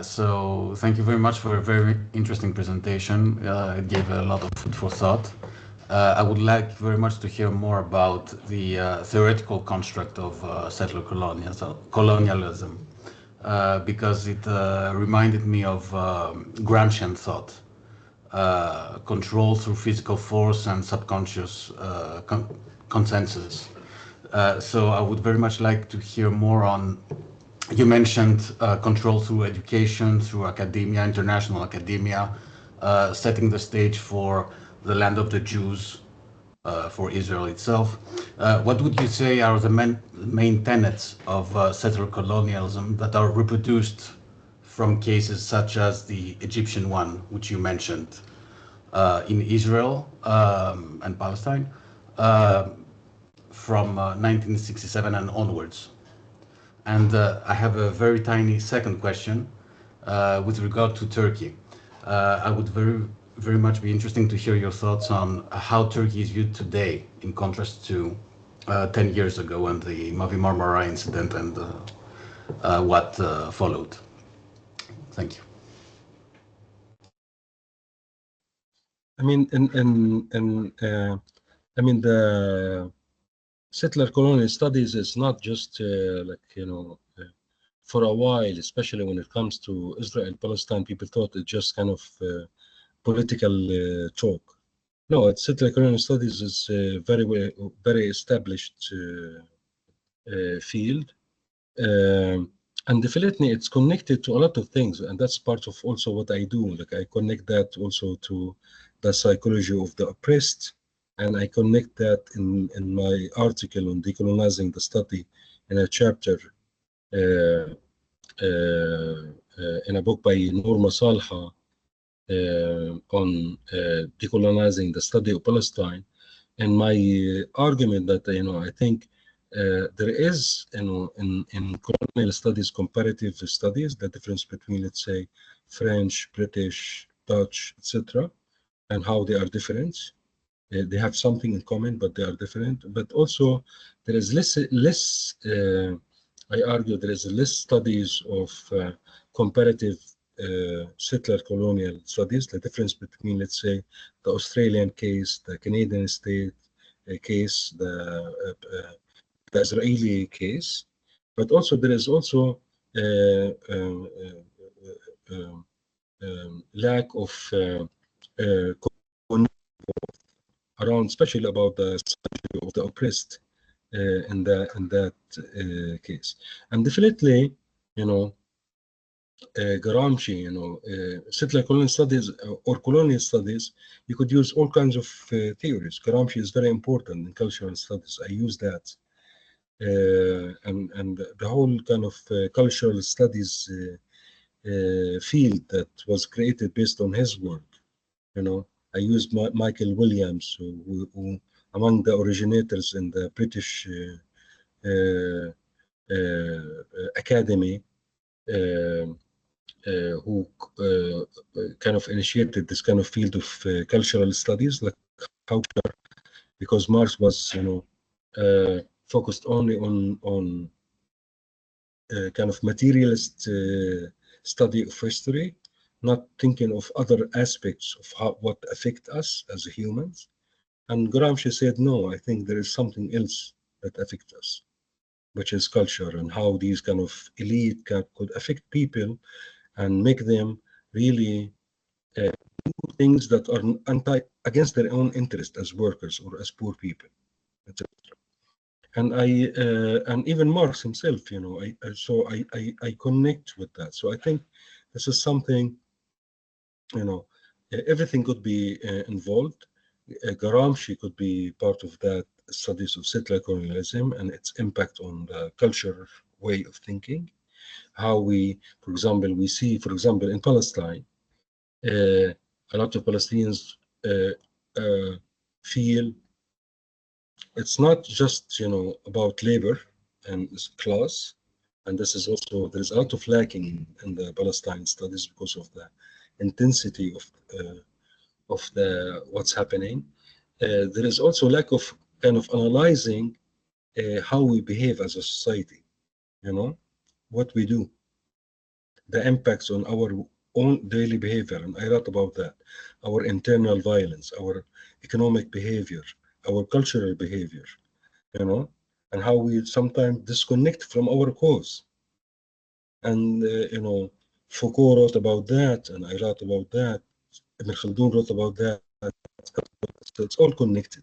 So thank you very much for a very interesting presentation. It gave a lot of food for thought. I would like very much to hear more about the theoretical construct of settler colonialism, because it reminded me of Gramscian thought, control through physical force and subconscious consensus. So I would very much like to hear more on, you mentioned control through education, through academia, international academia, setting the stage for the land of the Jews, for Israel itself. What would you say are the main tenets of settler colonialism that are reproduced from cases such as the Egyptian one, which you mentioned, in Israel and Palestine, from 1967 and onwards? And I have a very tiny second question with regard to Turkey. I would very much be interesting to hear your thoughts on how Turkey is viewed today in contrast to 10 years ago and the Mavi Marmara incident and what followed. Thank you. I mean, the settler colonial studies is not just for a while, especially when it comes to Israel and Palestine, people thought it just kind of political talk. No, settler colonial studies is a very established field. And definitely it's connected to a lot of things, and that's part of also what I do. Like I connect that also to the psychology of the oppressed, and I connect that in my article on decolonizing the study in a chapter in a book by Noor Masalha on decolonizing the study of Palestine. And my argument that I think there is, in colonial studies, comparative studies, the difference between, let's say, French, British, Dutch, etc., and how they are different. They have something in common, but they are different. But also, there is less. I argue there is less studies of comparative settler colonial studies. The difference between, let's say, the Australian case, the Canadian state case, the Israeli case, but also there is also lack of around, especially about the psychology of the oppressed in that case. And definitely, Gramsci, settler colonial studies or colonial studies, you could use all kinds of theories. Gramsci is very important in cultural studies. I use that. And the whole kind of cultural studies field that was created based on his work. I used Michael Williams, who among the originators in the British Academy, who kind of initiated this kind of field of cultural studies, like culture, because Marx was, focused only on kind of materialist study of history, not thinking of other aspects of what affect us as humans. And Gramsci said, no, I think there is something else that affects us, which is culture, and how these kind of elite could affect people and make them really do things that are against their own interest as workers or as poor people, etc. And and even Marx himself, I connect with that. So I think this is something, everything could be involved. Gramsci could be part of that studies of settler colonialism and its impact on the culture way of thinking. How we, for example, we see, for example, in Palestine, a lot of Palestinians feel it's not just, about labor and class. And this is also, there's a lot of lacking in the Palestine studies because of the intensity of the what's happening. There is also lack of kind of analyzing how we behave as a society, what we do, the impacts on our own daily behavior. And I wrote about that, our internal violence, our economic behavior, our cultural behavior, and how we sometimes disconnect from our cause. And, Foucault wrote about that, and I wrote about that. Ibn Khaldun wrote about that. So it's all connected.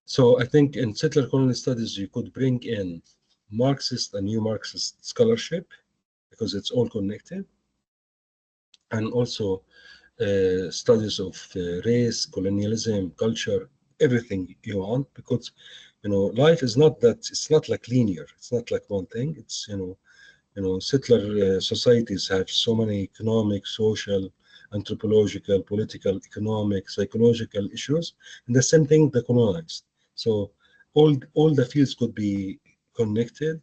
So I think in settler colonial studies, you could bring in Marxist and new Marxist scholarship because it's all connected. And also studies of race, colonialism, culture, everything you want, because life is not that, it's not like linear, it's not like one thing. It's settler societies have so many economic, social, anthropological, political, economic, psychological issues, and the same thing the colonized. So all the fields could be connected.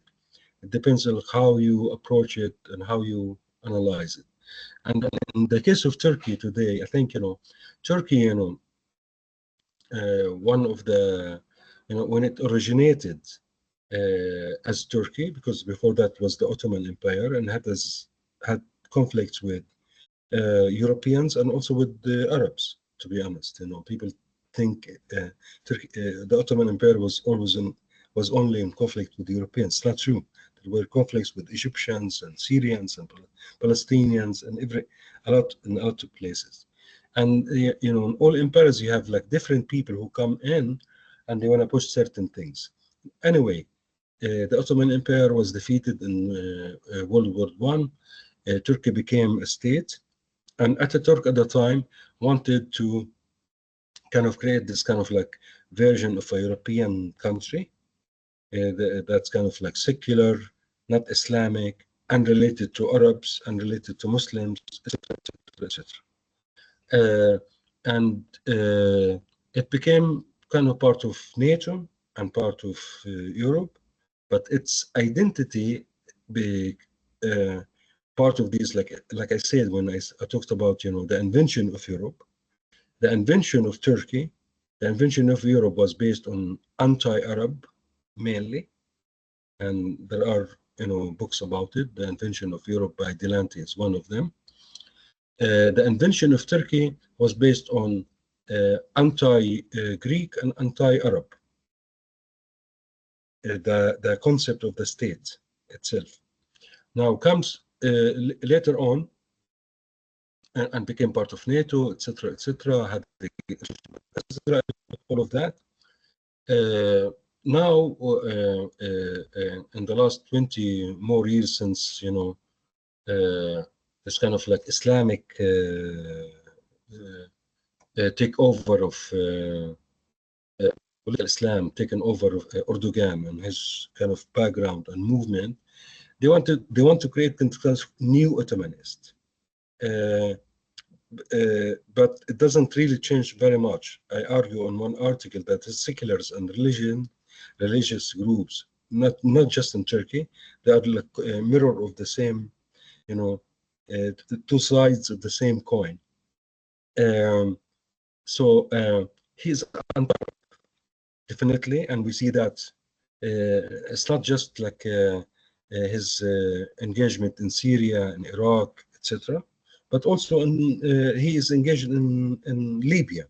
It depends on how you approach it and how you analyze it. And in the case of Turkey today, I think Turkey, one of the when it originated as Turkey, because before that was the Ottoman Empire, and had conflicts with Europeans and also with the Arabs. To be honest, people think Turkey, the Ottoman Empire was only in conflict with the Europeans. It's not true. There were conflicts with Egyptians and Syrians and Palestinians and a lot of places. And in all empires you have like different people who come in and they want to push certain things. Anyway, the Ottoman Empire was defeated in World War I. Turkey became a state, and Ataturk at the time wanted to kind of create this kind of like version of a European country that's kind of like secular, not Islamic, unrelated to Arabs, unrelated to Muslims, etc., etc. And it became kind of part of NATO and part of Europe, but its identity be part of these, like I said when I talked about the invention of Europe, the invention of Turkey, the invention of Europe was based on anti-Arab mainly, and there are books about it. The invention of Europe by Delante is one of them. The invention of Turkey was based on anti-Greek and anti-Arab. The concept of the state itself now comes later on and became part of NATO, etc., etc. Had all of that. Now, in the last 20 more years since this kind of like Islamic takeover of political Islam, taken over of Erdogan and his kind of background and movement, they want to create kind of new Ottomanist. But it doesn't really change very much. I argue on one article that the seculars and religious groups, not just in Turkey, they are like a mirror of the same, the two sides of the same coin. So he's definitely, and we see that it's not just like his engagement in Syria and Iraq, etc., but also he is engaged in Libya.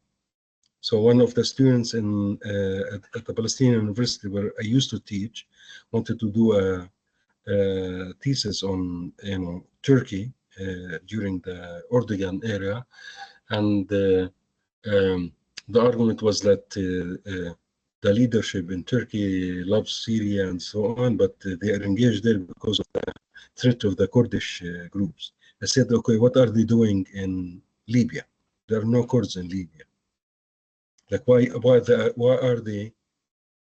So one of the students at the Palestinian University where I used to teach wanted to do a thesis on Turkey during the Erdogan era, and the argument was that the leadership in Turkey loves Syria and so on, but they are engaged there because of the threat of the Kurdish groups. I said, okay, what are they doing in Libya? There are no Kurds in Libya. Like, why are they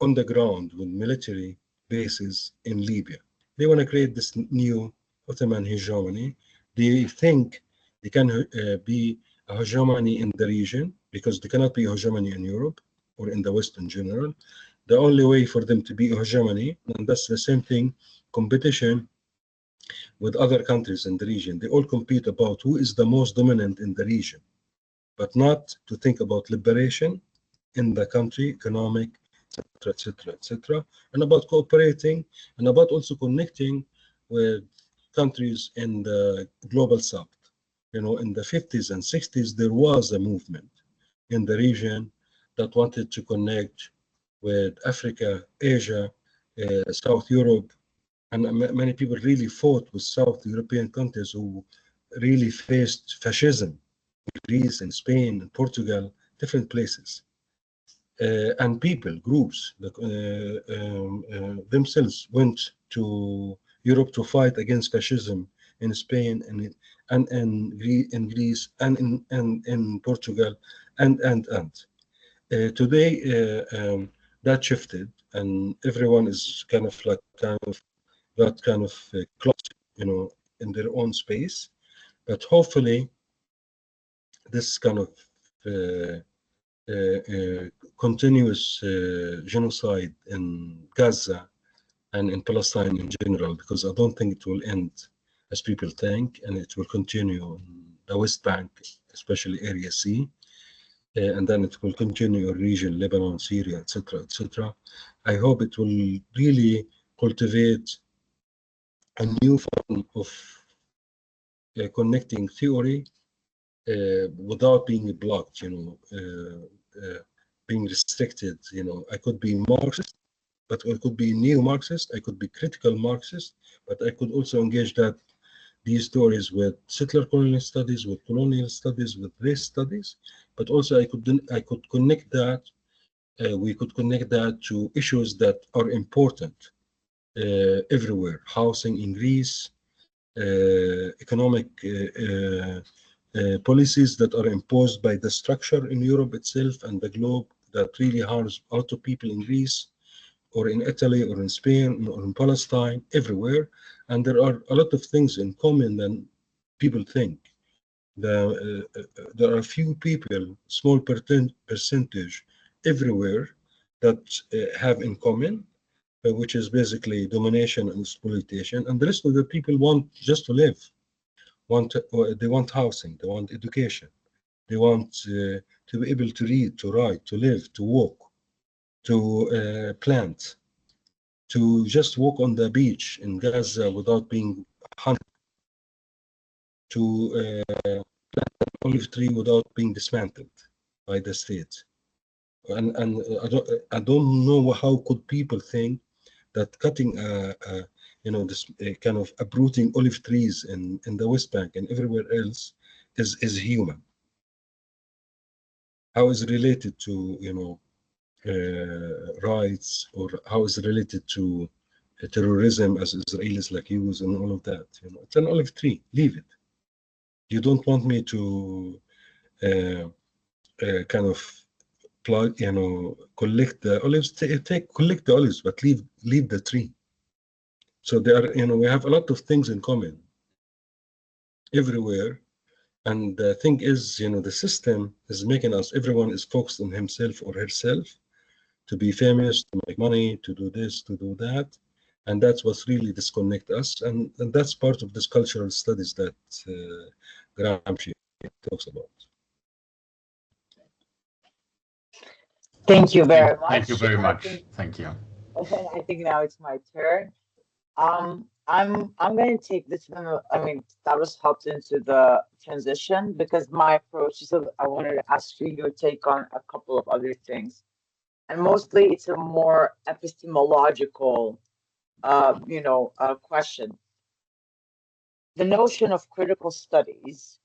on the ground with military bases in Libya? They want to create this new Ottoman hegemony. They think they can be a hegemony in the region because they cannot be a hegemony in Europe or in the West in general. The only way for them to be a hegemony, and that's the same thing, competition with other countries in the region. They all compete about who is the most dominant in the region, but not to think about liberation in the country, economic, etc., etc., etc., and about cooperating, and about also connecting with countries in the global south. In the 50s and 60s, there was a movement in the region that wanted to connect with Africa, Asia, South Europe, and many people really fought with South European countries who really faced fascism, Greece and Spain and Portugal, different places. And people, groups, themselves went to Europe to fight against fascism in Spain and in Greece, and in Portugal, and. Today, that shifted, and everyone is kind of like got kind of closed, in their own space. But hopefully, this kind of uh, continuous genocide in Gaza and in Palestine in general, because I don't think it will end as people think, and it will continue in the West Bank, especially Area C, and then it will continue in region Lebanon, Syria, etc., etc. I hope it will really cultivate a new form of connecting theory without being blocked, being restricted. I could be Marxist, but I could be neo-Marxist, I could be critical Marxist, but I could also engage these stories with settler colonial studies, with colonial studies, with race studies, but also I could connect that. We could connect that to issues that are important everywhere: housing in Greece, economic policies that are imposed by the structure in Europe itself and the globe that really harms a lot of people in Greece, or in Italy, or in Spain, or in Palestine, everywhere. And there are a lot of things in common than people think. There are few people, small percentage everywhere that have in common, which is basically domination and exploitation. And the rest of the people want just to live. They want housing, they want education, they want to be able to read, to write, to live, to walk, to plant, to just walk on the beach in Gaza without being hunted, to plant an olive tree without being dismantled by the state. And I don't know how could people think that cutting this kind of uprooting olive trees in the West Bank and everywhere else is human. How is it related to rights, or how is it related to terrorism as Israelis like use and all of that? It's an olive tree. Leave it. You don't want me to kind of plug, collect the olives. Collect the olives, but leave the tree. So there are, we have a lot of things in common everywhere. And the thing is, the system is making us, everyone is focused on himself or herself, to be famous, to make money, to do this, to do that. And that's what's really disconnect us. And that's part of this cultural studies that Gramsci talks about. Thank you very much. Thank you very much. Thank you. I think now it's my turn. I'm going to take this one. I mean, that was helped into the transition, because my approach is, I wanted to ask you your take on a couple of other things, and mostly it's a more epistemological, question. The notion of critical studies,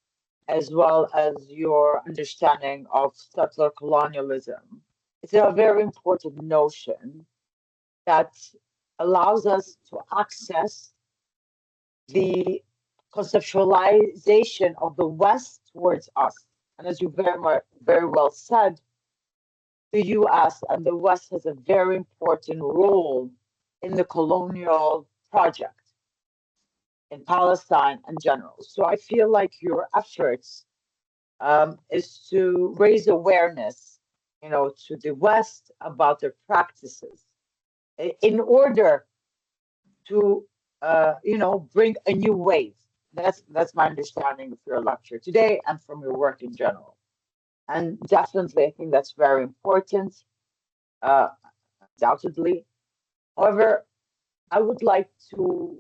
as well as your understanding of settler colonialism, it's a very important notion that allows us to access the conceptualization of the West towards us. And as you very well said, the US and the West has a very important role in the colonial project in Palestine in general. So I feel like your efforts is to raise awareness, to the West about their practices, in order to bring a new wave. That's my understanding of your lecture today and from your work in general. And definitely, I think that's very important, undoubtedly. However, I would like to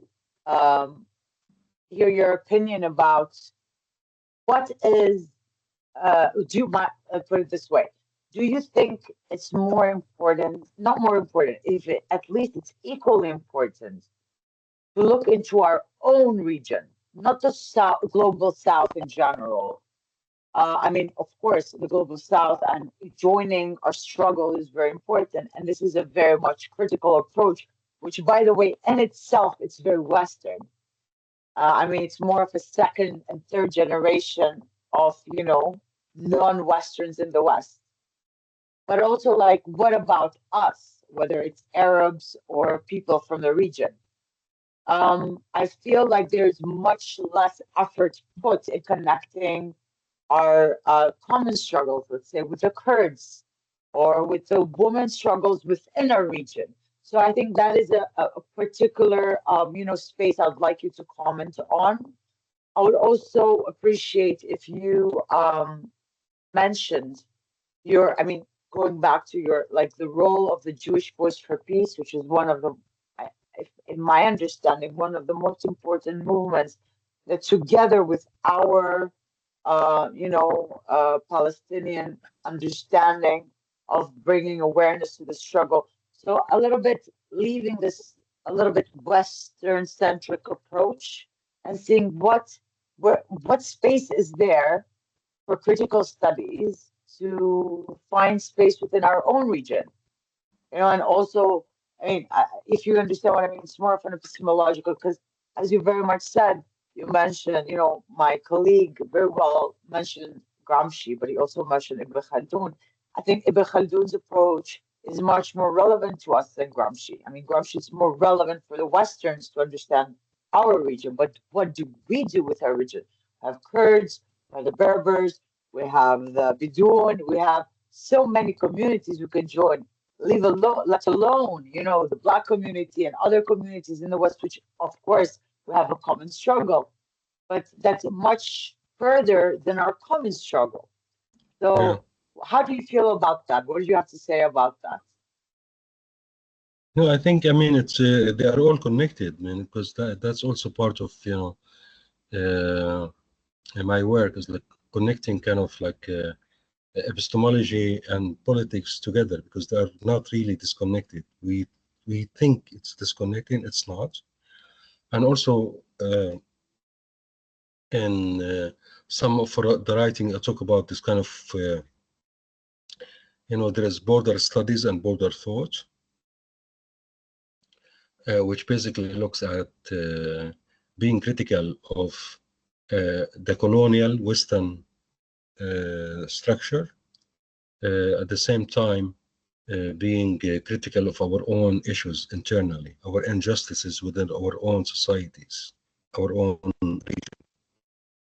hear your opinion about what is, put it this way, do you think it's more important, not more important, if at least it's equally important, to look into our own region, not the global South in general? I mean, of course, the global South and joining our struggle is very important, and this is a very much critical approach, which, by the way, in itself, it's very Western. I mean, it's more of a second and third generation of, non-Westerns in the West. But also, like, what about us, whether it's Arabs or people from the region? I feel like there's much less effort put in connecting our common struggles, let's say, with the Kurds or with the women's struggles within our region. So I think that is a particular, space I'd like you to comment on. I would also appreciate if you mentioned I mean, going back to your, like, the role of the Jewish Voice for Peace, which is one of the, in my understanding, one of the most important movements that together with our, Palestinian understanding of bringing awareness to the struggle. So a little bit leaving this a little bit Western centric approach and seeing what space is there for critical studies to find space within our own region, and also, I mean, if you understand what I mean, it's more of an epistemological, because as you very much said, you mentioned, my colleague very well mentioned Gramsci, but he also mentioned Ibn Khaldun. I think Ibn Khaldun's approach is much more relevant to us than Gramsci. I mean, Gramsci is more relevant for the Westerns to understand our region, but what do we do with our region? We have Kurds, we have the Berbers, we have the Bedouin, we have so many communities we can join, leave alone, let alone, the Black community and other communities in the West, which of course we have a common struggle, but that's much further than our common struggle. Yeah. So how do you feel about that? What do you have to say about that? No, I think, I mean, it's they are all connected, man, because that's also part of, my work is like connecting kind of like epistemology and politics together, because they are not really disconnected. We think it's disconnecting, it's not. And also in some of the writing, I talk about this kind of, there is border studies and border thought, which basically looks at being critical of the colonial Western structure, at the same time being critical of our own issues internally, our injustices within our own societies, our own region.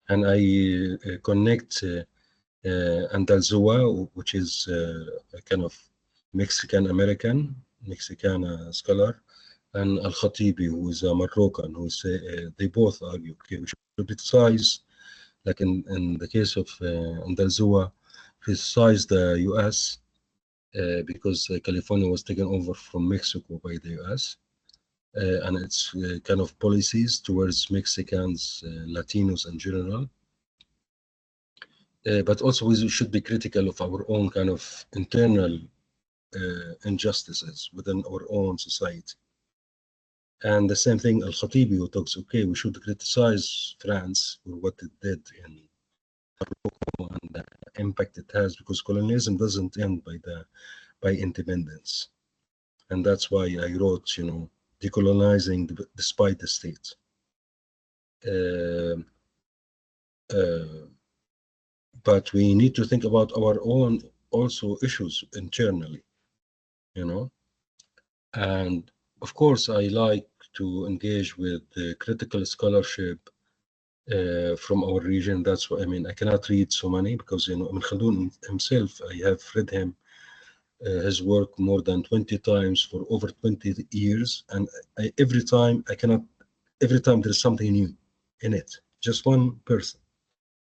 And I connect Andalzua, which is a kind of Mexican-American, Mexicana scholar, and Al-Khatibi, who is a Moroccan, who say they both argue, okay, we should criticize, like in the case of Andalzua, criticize the U.S. Because California was taken over from Mexico by the U.S. And its kind of policies towards Mexicans, Latinos in general. But also we should be critical of our own kind of internal injustices within our own society. And the same thing, Al-Khatibi, who talks, okay, we should criticize France for what it did in Morocco and the impact it has, because colonialism doesn't end by independence. And that's why I wrote, decolonizing despite the state. But we need to think about our own also issues internally, and of course I like to engage with the critical scholarship from our region. That's what I mean. I cannot read so many because Ibn Khaldun himself, I have read him, his work more than 20 times for over 20 years, and every time there's something new in it. Just one person,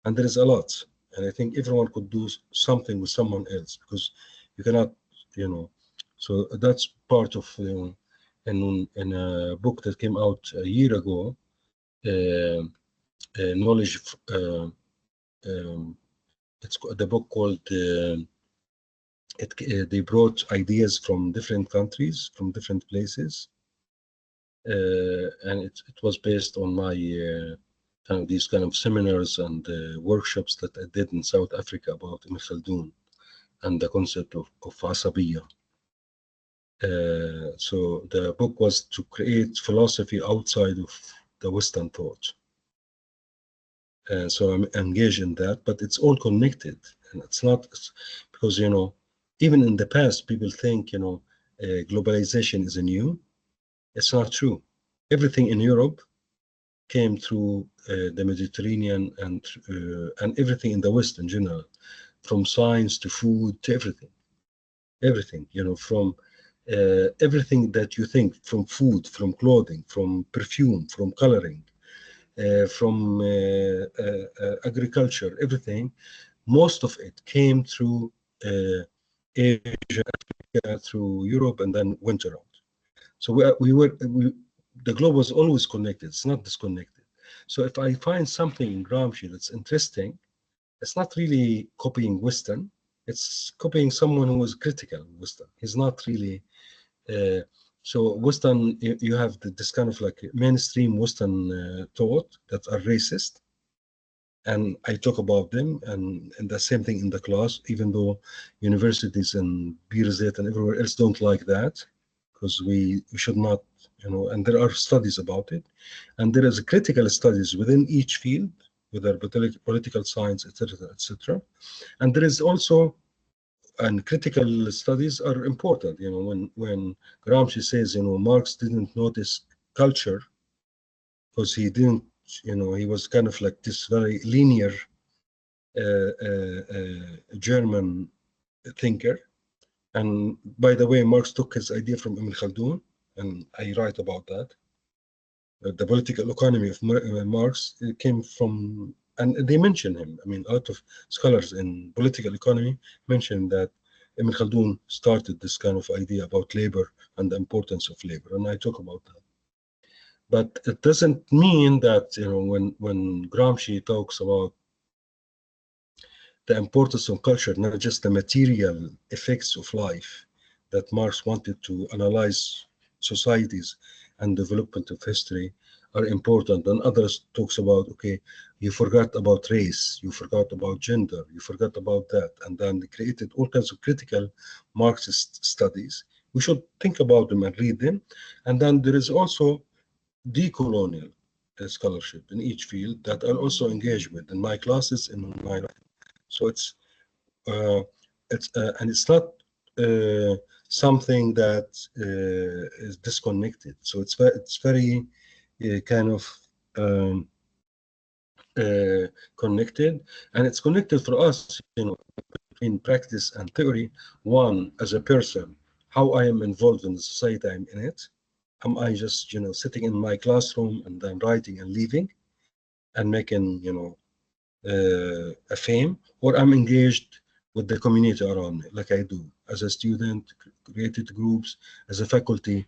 and there is a lot. And I think everyone could do something with someone else, because you cannot, So that's part of, in a book that came out a year ago, knowledge. It's the book called. They brought ideas from different countries, from different places, and it was based on my these kind of seminars and workshops that I did in South Africa about Ibn Khaldun and the concept of Asabiya. So the book was to create philosophy outside of the Western thought. And so I'm engaged in that, but it's all connected. And it's not because, you know, even in the past, people think, you know, globalization is new. It's not true. Everything in Europe came through the Mediterranean and everything in the West in general, from science to food to everything, you know, from everything that you think, from food, from clothing, from perfume, from coloring, from agriculture, everything, most of it came through Asia, Africa, through Europe, and then went around. So the globe was always connected. It's not disconnected. So if I find something in Gramsci that's interesting, it's not really copying Western. It's copying someone who was critical of Western. He's not really. So Western, you have this kind of like mainstream Western thought that are racist, and I talk about them, and the same thing in the class, even though universities and Birzeit and everywhere else don't like that, because we should not, you know, and there are studies about it, and there is critical studies within each field, whether political science, etc., etc., and there is also, and critical studies are important. You know, when Gramsci says, you know, Marx didn't notice culture because he didn't, you know, he was kind of like this very linear German thinker. And by the way, Marx took his idea from Ibn Khaldun, and I write about that. The political economy of Marx came from, and they mention him. I mean, a lot of scholars in political economy mention that Ibn Khaldun started this kind of idea about labor and the importance of labor, and I talk about that. But it doesn't mean that, you know, when Gramsci talks about the importance of culture, not just the material effects of life, that Marx wanted to analyze societies and development of history are important. And others talks about, okay, you forgot about race, you forgot about gender, you forgot about that. And then they created all kinds of critical Marxist studies. We should think about them and read them. And then there is also decolonial scholarship in each field that are also engaged with in my classes and in my life. So it's and it's not something that is disconnected. So it's very kind of connected, and it's connected for us, you know, between practice and theory. One, as a person, how I am involved in the society I'm in it. Am I just, you know, sitting in my classroom and then writing and leaving and making, you know, a fame, or I'm engaged with the community around me, like I do as a student, created groups, as a faculty,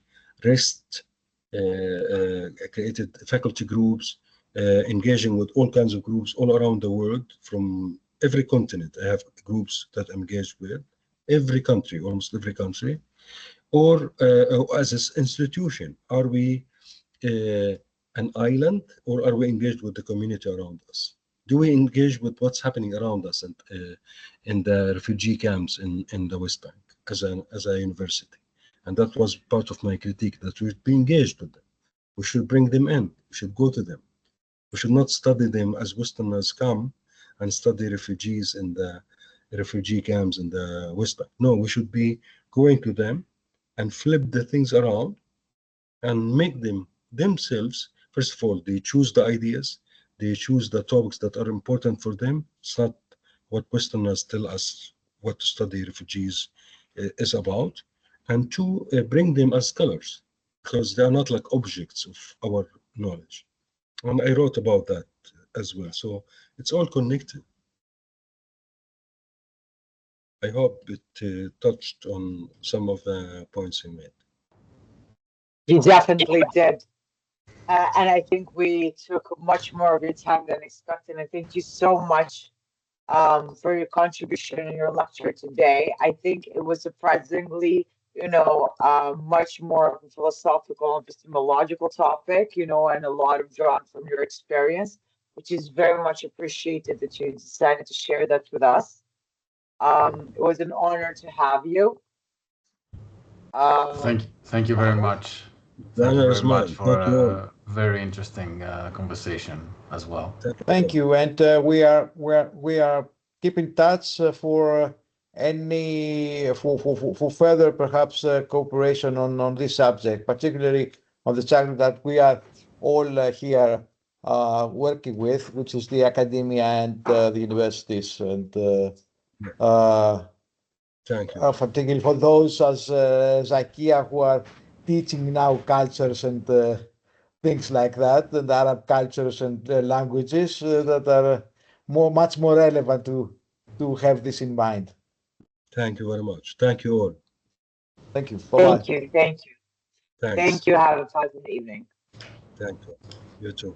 created faculty groups, engaging with all kinds of groups all around the world from every continent. I have groups that I'm engaged with, every country, almost every country, or as an institution. Are we an island, or are we engaged with the community around us? Do we engage with what's happening around us and in the refugee camps in the West Bank as a university? And that was part of my critique, that we should be engaged with them. We should bring them in. We should go to them. We should not study them as Westerners come and study refugees in the refugee camps in the West Bank. No, we should be going to them and flip the things around and make them themselves. First of all, they choose the ideas, they choose the topics that are important for them. It's not what Westerners tell us what to study refugees is about. And two, bring them as scholars, because they are not like objects of our knowledge. And I wrote about that as well. So it's all connected. I hope it touched on some of the points you made. You definitely did. And I think we took much more of your time than expected. And thank you so much for your contribution in your lecture today. I think it was surprisingly, you know, much more of a philosophical, epistemological topic, you know, and a lot of drawn from your experience, which is very much appreciated that you decided to share that with us. It was an honor to have you. Thank you very much. The Thank you honor very is mine. much for very interesting conversation as well. Thank you, and we are keep in touch for further perhaps cooperation on this subject, particularly on the subject that we are all here working with, which is the academia and the universities, and Thank you. particularly for those as Zakia who are teaching now cultures and things like that, and Arab cultures and languages that are much more relevant to have this in mind. Thank you very much. Thank you all. Thank you. Bye-bye. Thank you. Thank you. Thanks. Thank you. Have a pleasant evening. Thank you. You too.